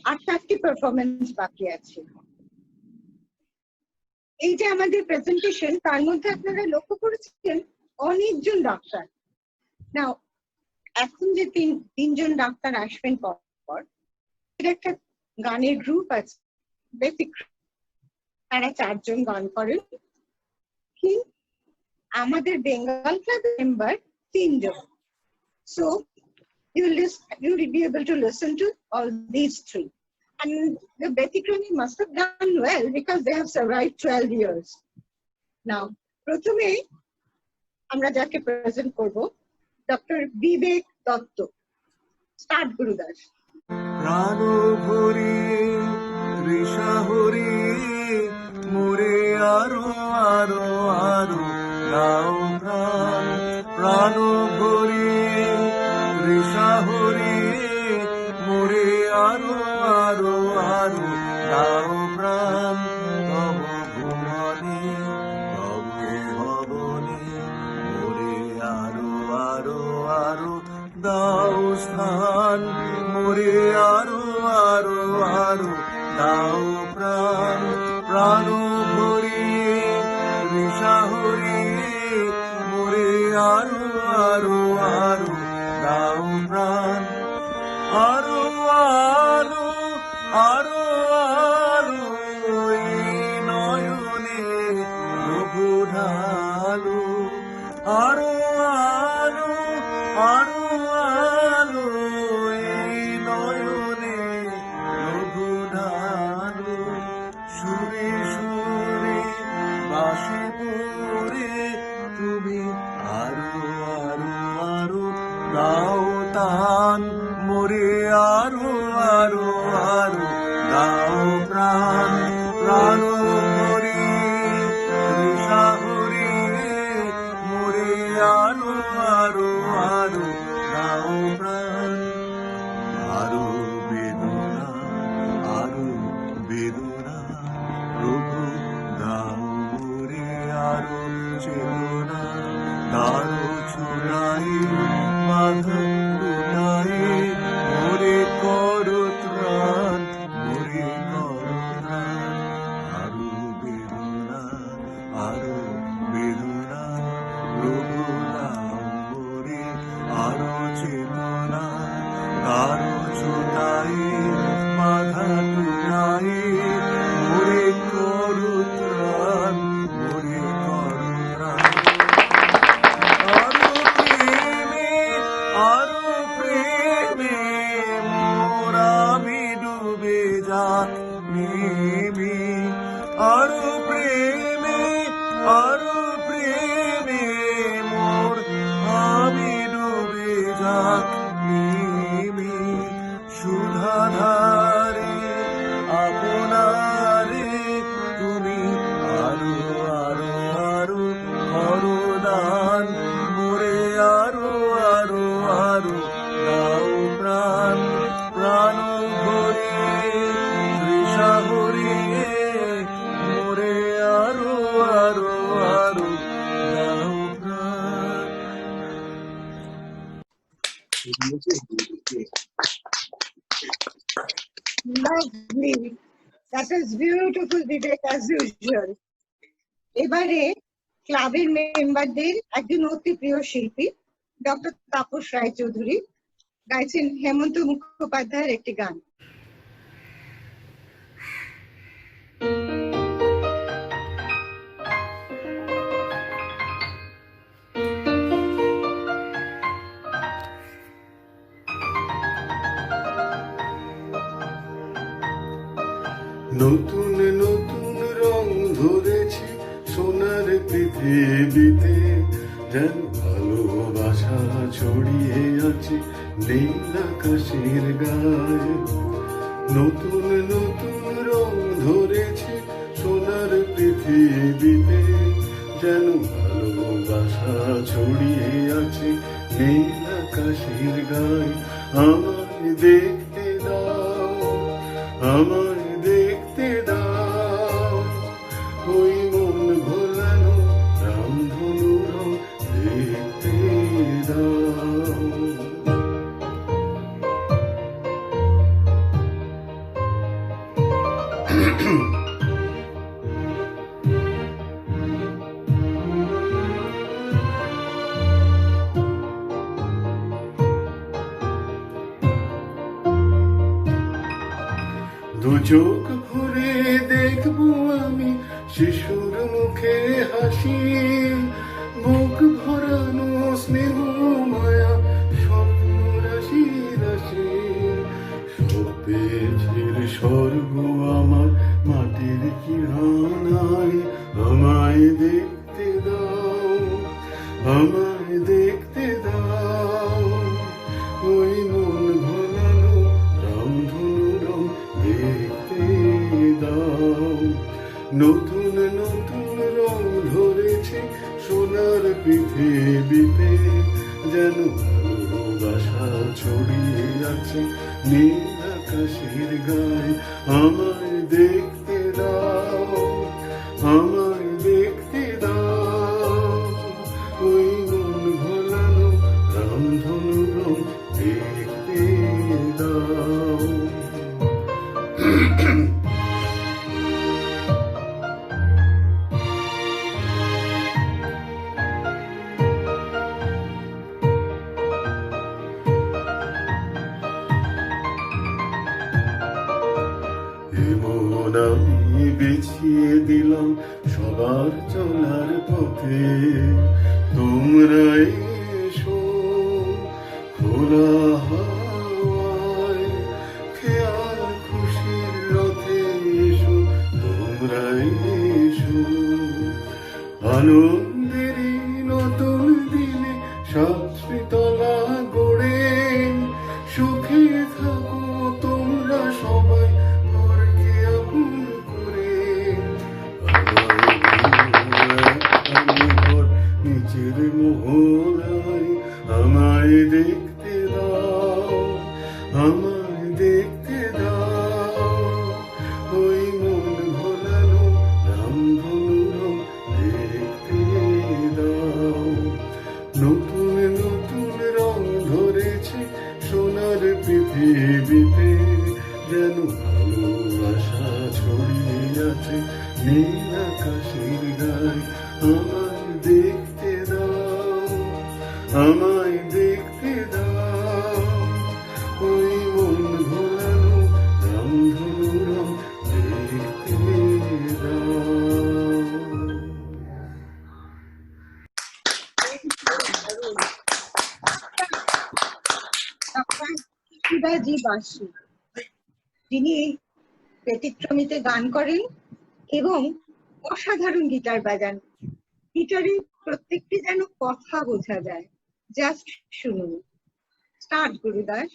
আর 4টি performance বাকি আছে। এই যে আমাদের প্রেজেন্টেশন, তার মধ্যে আপনারা লক্ষ্য করেছেন অনেকজন ডাক্তার। নাও এখন যে তিনজন ডাক্তার আসবেন পর, এর একটা গানের গ্রুপ আছে, বেসিক তারা 4 জন গান করেন, কিন্তু আমাদের বেঙ্গল ক্লাব মেম্বার 3 জন। So you will be able to listen to all these three. And the Betikrami must have done well because they have survived 12 years. Now, Prathame, আমরা যাকে প্রেজেন্ট করব, ডক্টর বিবেক দত্ত। স্টার্ট গুরুদাস। প্রাণ ভরি তৃষা হরি মোরে আরো আরো আরো দাও প্রাণ, প্রাণ ভরি তৃষা হরি মোরে আরো আরো আরো দাও প্রাণ, তব ভুবনে তব ভবনে মোরে আরো আরো আরো দাও স্থান, মোরে আরো আরো আরো দাও প্রাণ, প্রাণ ভরি তৃষা হরি মোরে আরো আরো আরো দাও প্রাণ, আরো আরো আরো আরো এই নয়নে প্রভু ঢালো, আরো আরো আরো আলো এই নয়নে প্রভু ঢালো, সুরে সুরে বাসে পড়ে তুমি আরো আরো আরো দাও তান, মোরে আরো আরো আরো দাও প্রাণ, প্রাণ ভরি তৃষা হরি মোরে আরো আরো আরো দাও প্রাণ, আরো বেদনা প্রভু দাও মোরে আরো চেতনা, তারো চূড়াই বাধা উঠাই মোরে করো ত্রাণ, মোরে করো ত্রাণ, আরো বেদনা প্রভু দাও মোরে আরো চেতনা, তারো চূড়াই বাধা উঠাই মোরে করো ত্রাণ, মোরে করো ত্রাণ, আরো প্রেমে মোর আমি ডুবে যাক নেমে, আরো প্রেমে মোর আমি ডুবে যাক নেমে, সুধাধারে আপনারে তুমি আরো আরো আরো করো দান, মোরে আরো আরো আরো দাও প্রাণ, প্রাণ ভরি তৃষা হরি মোরে আরো আরো আরো দাও প্রাণ। Lovely. That is beautiful, Vivek, as usual. এবারে ক্লাবের মেম্বারদের একজন অতি প্রিয় শিল্পী ডক্টর তাপস রায়চৌধুরী গাইছেন হেমন্ত মুখোপাধ্যায়ের একটি গান। নতুন নতুন রং ধরেছি সোনার পৃথিবীতে, যেন ভালোবাসা ছড়িয়ে আছে নীল আকাশের গায়ে, নতুন নতুন রং ধরেছি সোনার পৃথিবীতে, যেন ভালোবাসা ছড়িয়ে আছে নীল আকাশের গায়ে, আমায় দেখতে দাও, আমায় দেখতে দাও, ওই মন ভোলানো রামধনু রং দেখতে দাও। দু চোখ ভরে দেখবো আমি শিশুর মুখে হাসি, বুক ভরানো স্নেহ মায়া স্বপ্ন রাশি, পেয়েছির স্বর্গ আমার মাটির কিরানায়, আমায় দেখতে দাও, আমায় দেখতে দাও, ওই মন ভোলানো রামধনু রং দেখতে দাও। নতুন নতুন রং ধরেছে সোনার পৃথিবীতে, যেন ভালোবাসা ছড়িয়ে আছে নীল আকাশের গায়ে। আমায় দেখতে দাও, আমায় দেখতে দাও, ওই মন ভোলানো রামধনু রং দেখতে দাও। এমন আমি বিছিয়ে দিলাম সবার চলার পথে, তোমরা এসো খোলা হাওয়ায়, খেয়াল খুশির রথে এসো, তোমরা এসো। আনন্দেরই নতুন দিনে সাততলা গড়ে, সুখে থাকো তোমরা সবাই ঘরকে আপন করে। আমি ঘর নিচের মোহনায়, আমায় দেখতে দাও, আমায় দেখতে দাও, ওই মন ভোলানো রামধনু রং দেখতে দাও। নতুন নতুন রং ধরেছে সোনার পৃথিবীতে, যেন ভালোবাসা ছড়িয়ে আছে নীল আকাশের গায়ে। আমায় দেখতে দাও, আমায় দেখতে দাও, ওই মন ভোলানো রামধনু রং দেখতে দাও। শিবাজি বাসু, যিনি ব্যতিক্রমীতে গান করেন এবং অসাধারণ গিটার বাজান। গিটারে প্রত্যেকটি যেন কথা বোঝা যায়। জাস্ট শুনুন। স্টার্ট গুরুদাস।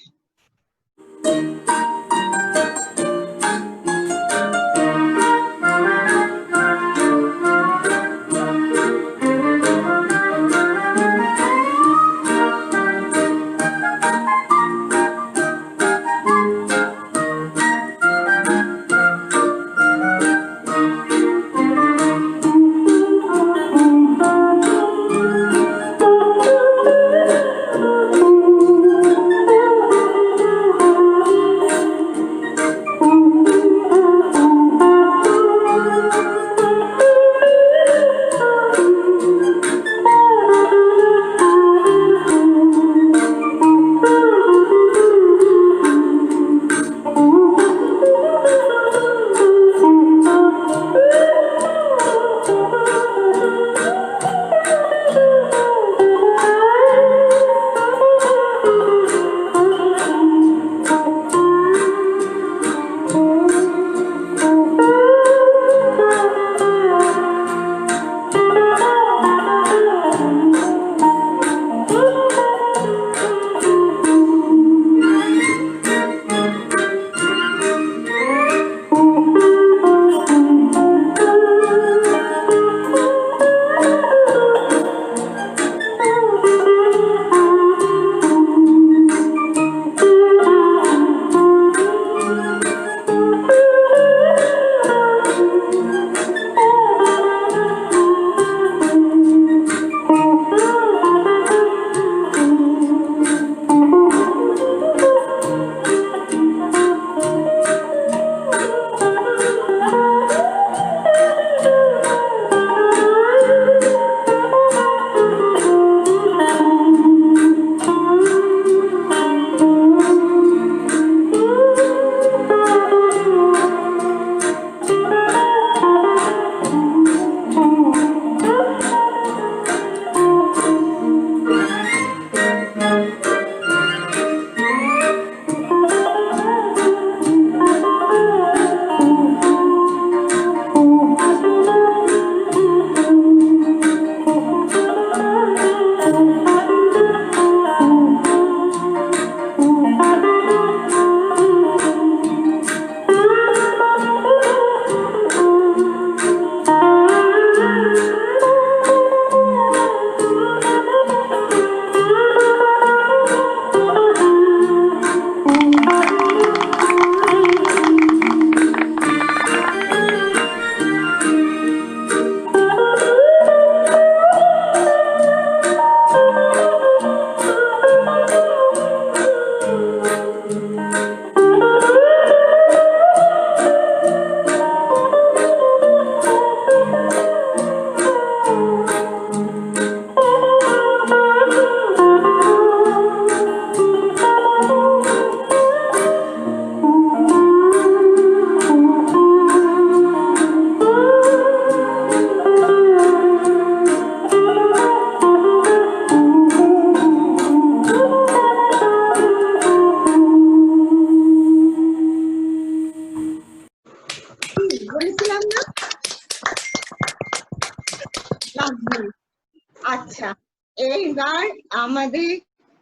এইবার আমাদের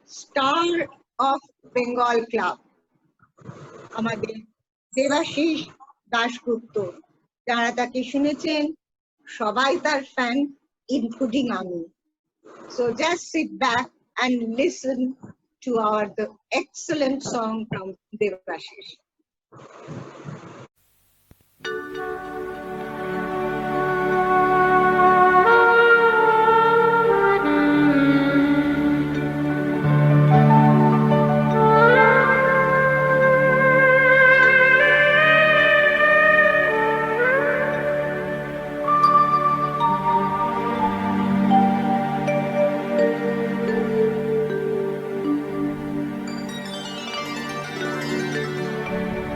স্টার অফ বেঙ্গল ক্লাব আমাদের দেবাশিস দাশগুপ্ত, যারা তাকে শুনেছেন সবাই তার ফ্যান, ইনক্লুডিং আমি। So just sit back and listen to the excellent song from Devashish.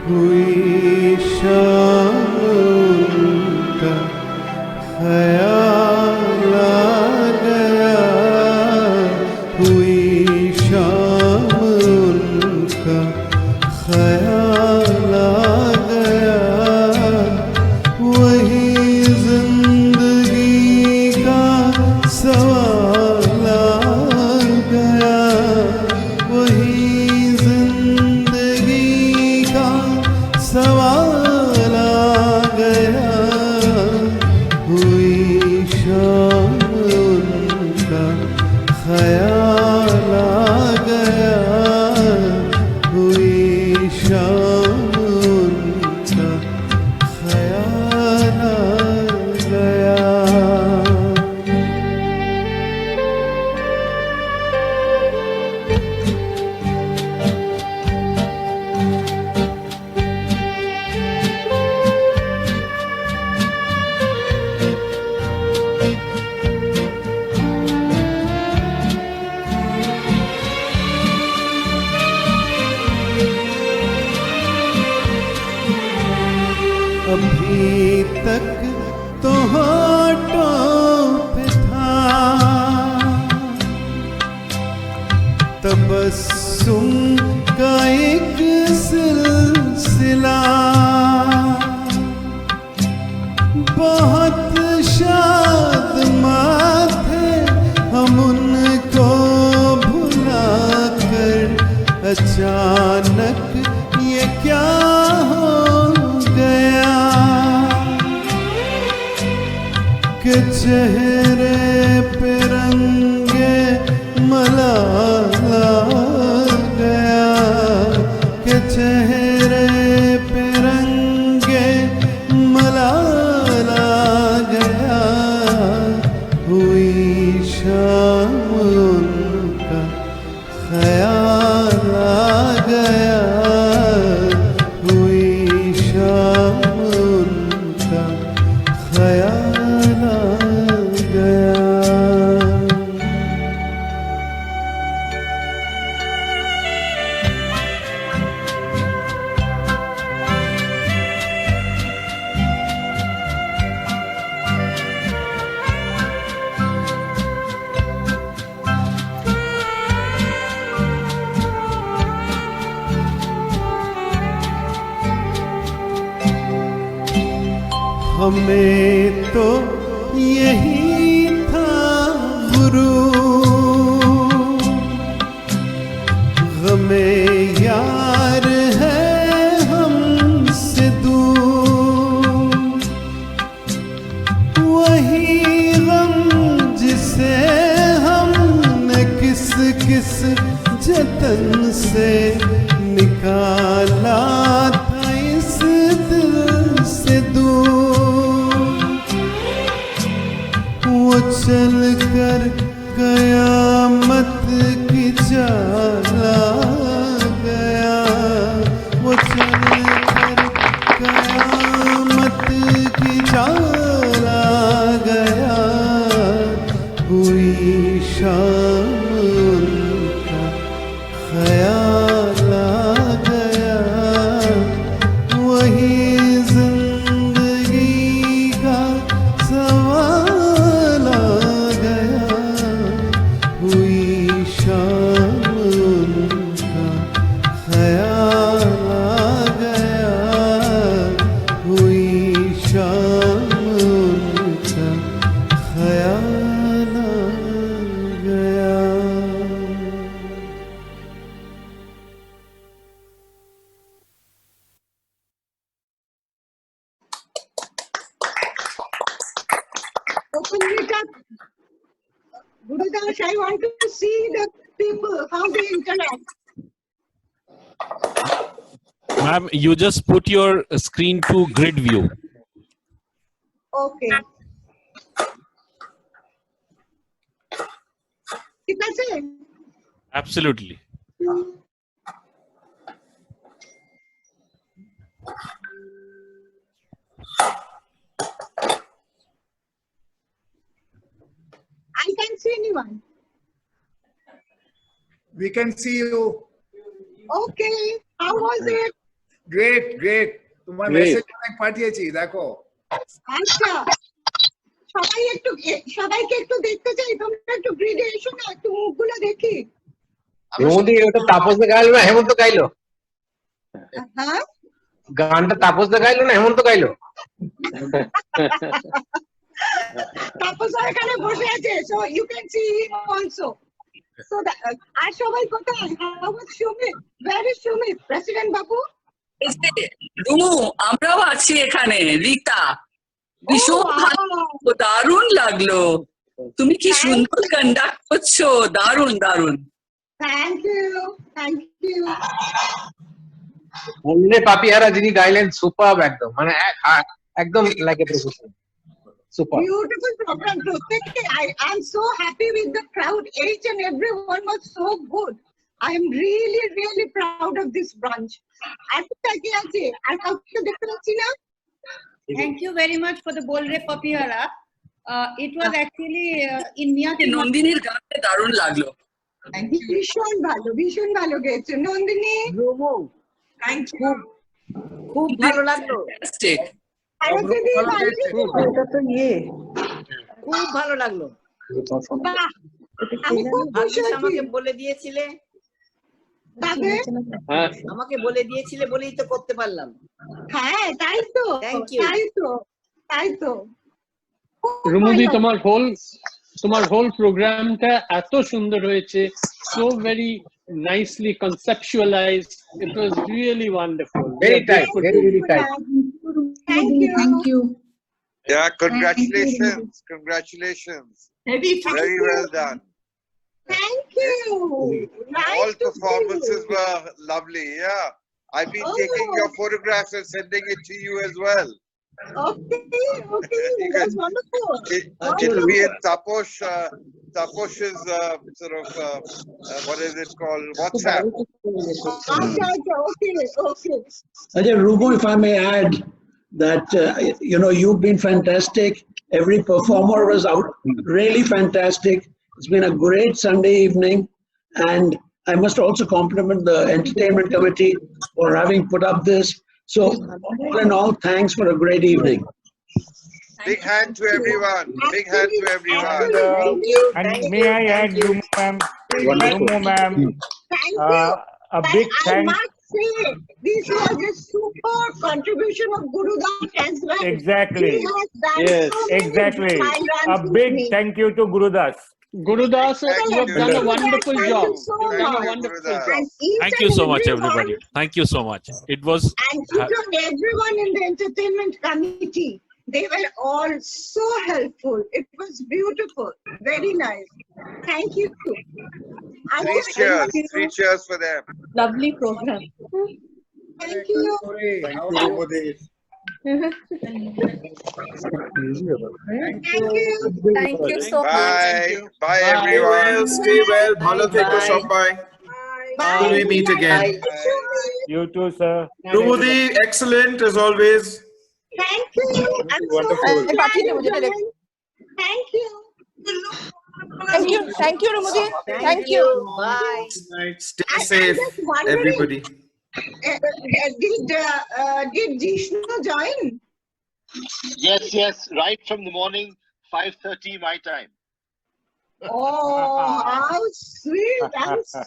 हुई शाम का ख्याल आ गया, हुई शाम उनका ख्याल आ गया, वही जिंदगी का सवाल आ गया, वही जिंदगी का सवाल आ गया, हुई शाम उनका ख्याल आ गया, हुई शाम उनका ख्याल आ गया। अभी तक तो होठों पे था तबस्सुम का एक सिलसिला, बहुत शादमां थे हम उनको भुला कर, अचानक ये क्या हो गया कि चेहरे पे रंगे मलाल आ गया, कि चेहरे पे रंगे मलाल आ गया, हुई शाम उनका ख्याल आ गया, हुई शाम उनका ख्याल आ गया। हमें तो यही था गुरु, गमे यार है हमसे दूर, वही गम जिसे हमने किस किस जतन से निकाला था इस दिल से दूर, वो चल कर कयामत की चाल आ गया, वो चल कर कयामत की चाल आ गया, हुई शाम उनका ख्याल आ गया, वही जिंदगी का सवाल आ गया, Open it up. Gurudas, I want to see the people, how they interact. Ma'am, you just put your screen to grid view. Okay. ঠিক আছে? Absolutely. I can't see anyone. We can see you. Okay. How was it? Great, great. তোমার Great. Message অনেক পাঠিয়েছি দেখো। আচ্ছা। সবাইকে একটু দেখতে চাই, তোমরা একটু গ্রিডে এসো না, একটু মুখগুলো দেখি। রুমুদি ওটা তাপস দা গাইলো না হেমন্ত গাইলো? হ্যাঁ? গানটা তাপস দা গাইলো না হেমন্ত গাইলো? তাপস এখানে বসে আছে, so you can see him also. So আর সবাই কোথায়? How was Shumit? Where is Shumit? President বাবু? রুমু, আমরাও আছি এখানে। রীতা, ভীষণ ভালো, দারুণ লাগলো। তুমি কি সুন্দর কন্ডাক্ট করছো, দারুণ দারুণ। Thank you. Thank you. বললে পাপিয়ারা যিনি গাইলেন সুপারব একদম, মানে একদম like a professional. Super. Beautiful program. I am so happy with the crowd. Each and every one was so good. I am really, really proud of this branch. Thank you very much for the Bolre Papihara. It was actually in Miyake. নন্দিনীর গানটা দারুণ লাগলো। ভীষণ ভালো গেছে Nandini. Thank you. খুব ভালো লাগলো। খুব ভালো লাগলো। আমাকে বলে দিয়েছিলে, আমাকে বলে দিয়েছিলে বলেই তো করতে পারলাম। হ্যাঁ তাই তো, তাই তো। রুমুদি, তোমার হোল প্রোগ্রামটা এত সুন্দর হয়েছে, so very nicely conceptualized. It was really wonderful. Very tight, very tight. Thank you. Yeah, congratulations. Very well done. Thank you. All performances were lovely. Yeah, I've been taking your photographs and sending it to you as well. Okay, that's wonderful. It'll be in Taposh's sort of what is it called? WhatsApp. Okay, Rubu, if I may add that you've been fantastic. Every performer was out really fantastic. It's been a great Sunday evening, and I must also compliment the entertainment committee for having put up this. So, all in all, thanks for a great evening. Big hand to everyone. Big hand to everyone. Thank you. And may I add, Rumu ma'am, a big thanks. I must say, this was a super contribution of Gurudas as well. Exactly. He has done Yes, so many exactly. fine runs A with big me. thank you to Gurudas. Gurudas, you have done a wonderful job. Thank you so much, everybody. Thank you so much. It was. And everyone in the entertainment committee, they were all so helpful. It was beautiful. Very nice. Thank you. Three cheers for them. Lovely program. Thank you. Thank you so much. Bye everyone. Stay well. Bhalo theko সবাই. Till we meet again. You too, sir. Rumudi, excellent as always. Thank you. Wonderful. Thank you. Thank you, Rumudi. Thank you. Bye. Stay safe, everybody. Did Jishnu join? Yes, right from the morning, 5:30 my time. Oh, how sweet. I'm so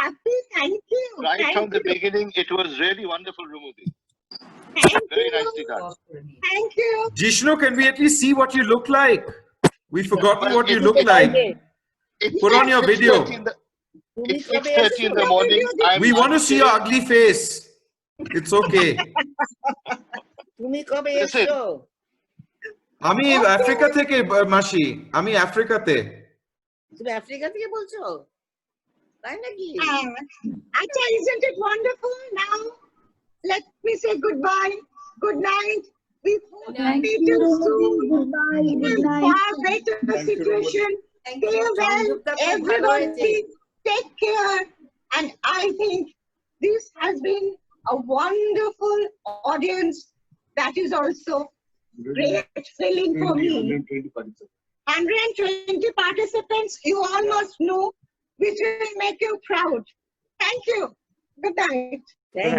happy. Thank you. Right from the beginning, it was really wonderful, Rumudi. Very nicely done. Thank you. Jishnu, can we at least see what you look like? We've forgotten what you look like. Put on your video. It's 6:30 in the morning. We want to see your ugly face. It's okay. Listen, আমি Africa থেকে মাসি, আমি আফ্রিকাতে। তুমি Africa থেকে বলছো? তাই নাকি? আচ্ছা, isn't it wonderful? Now let me say goodbye, good night. We hope to meet you soon. Goodbye. In Good a night. far better situation. Stay well, everybody. Take care. And I think this has been a wonderful audience. That is also great feeling for me. 120 participants, you all must know, which will make you proud. Thank you. Good night. Thank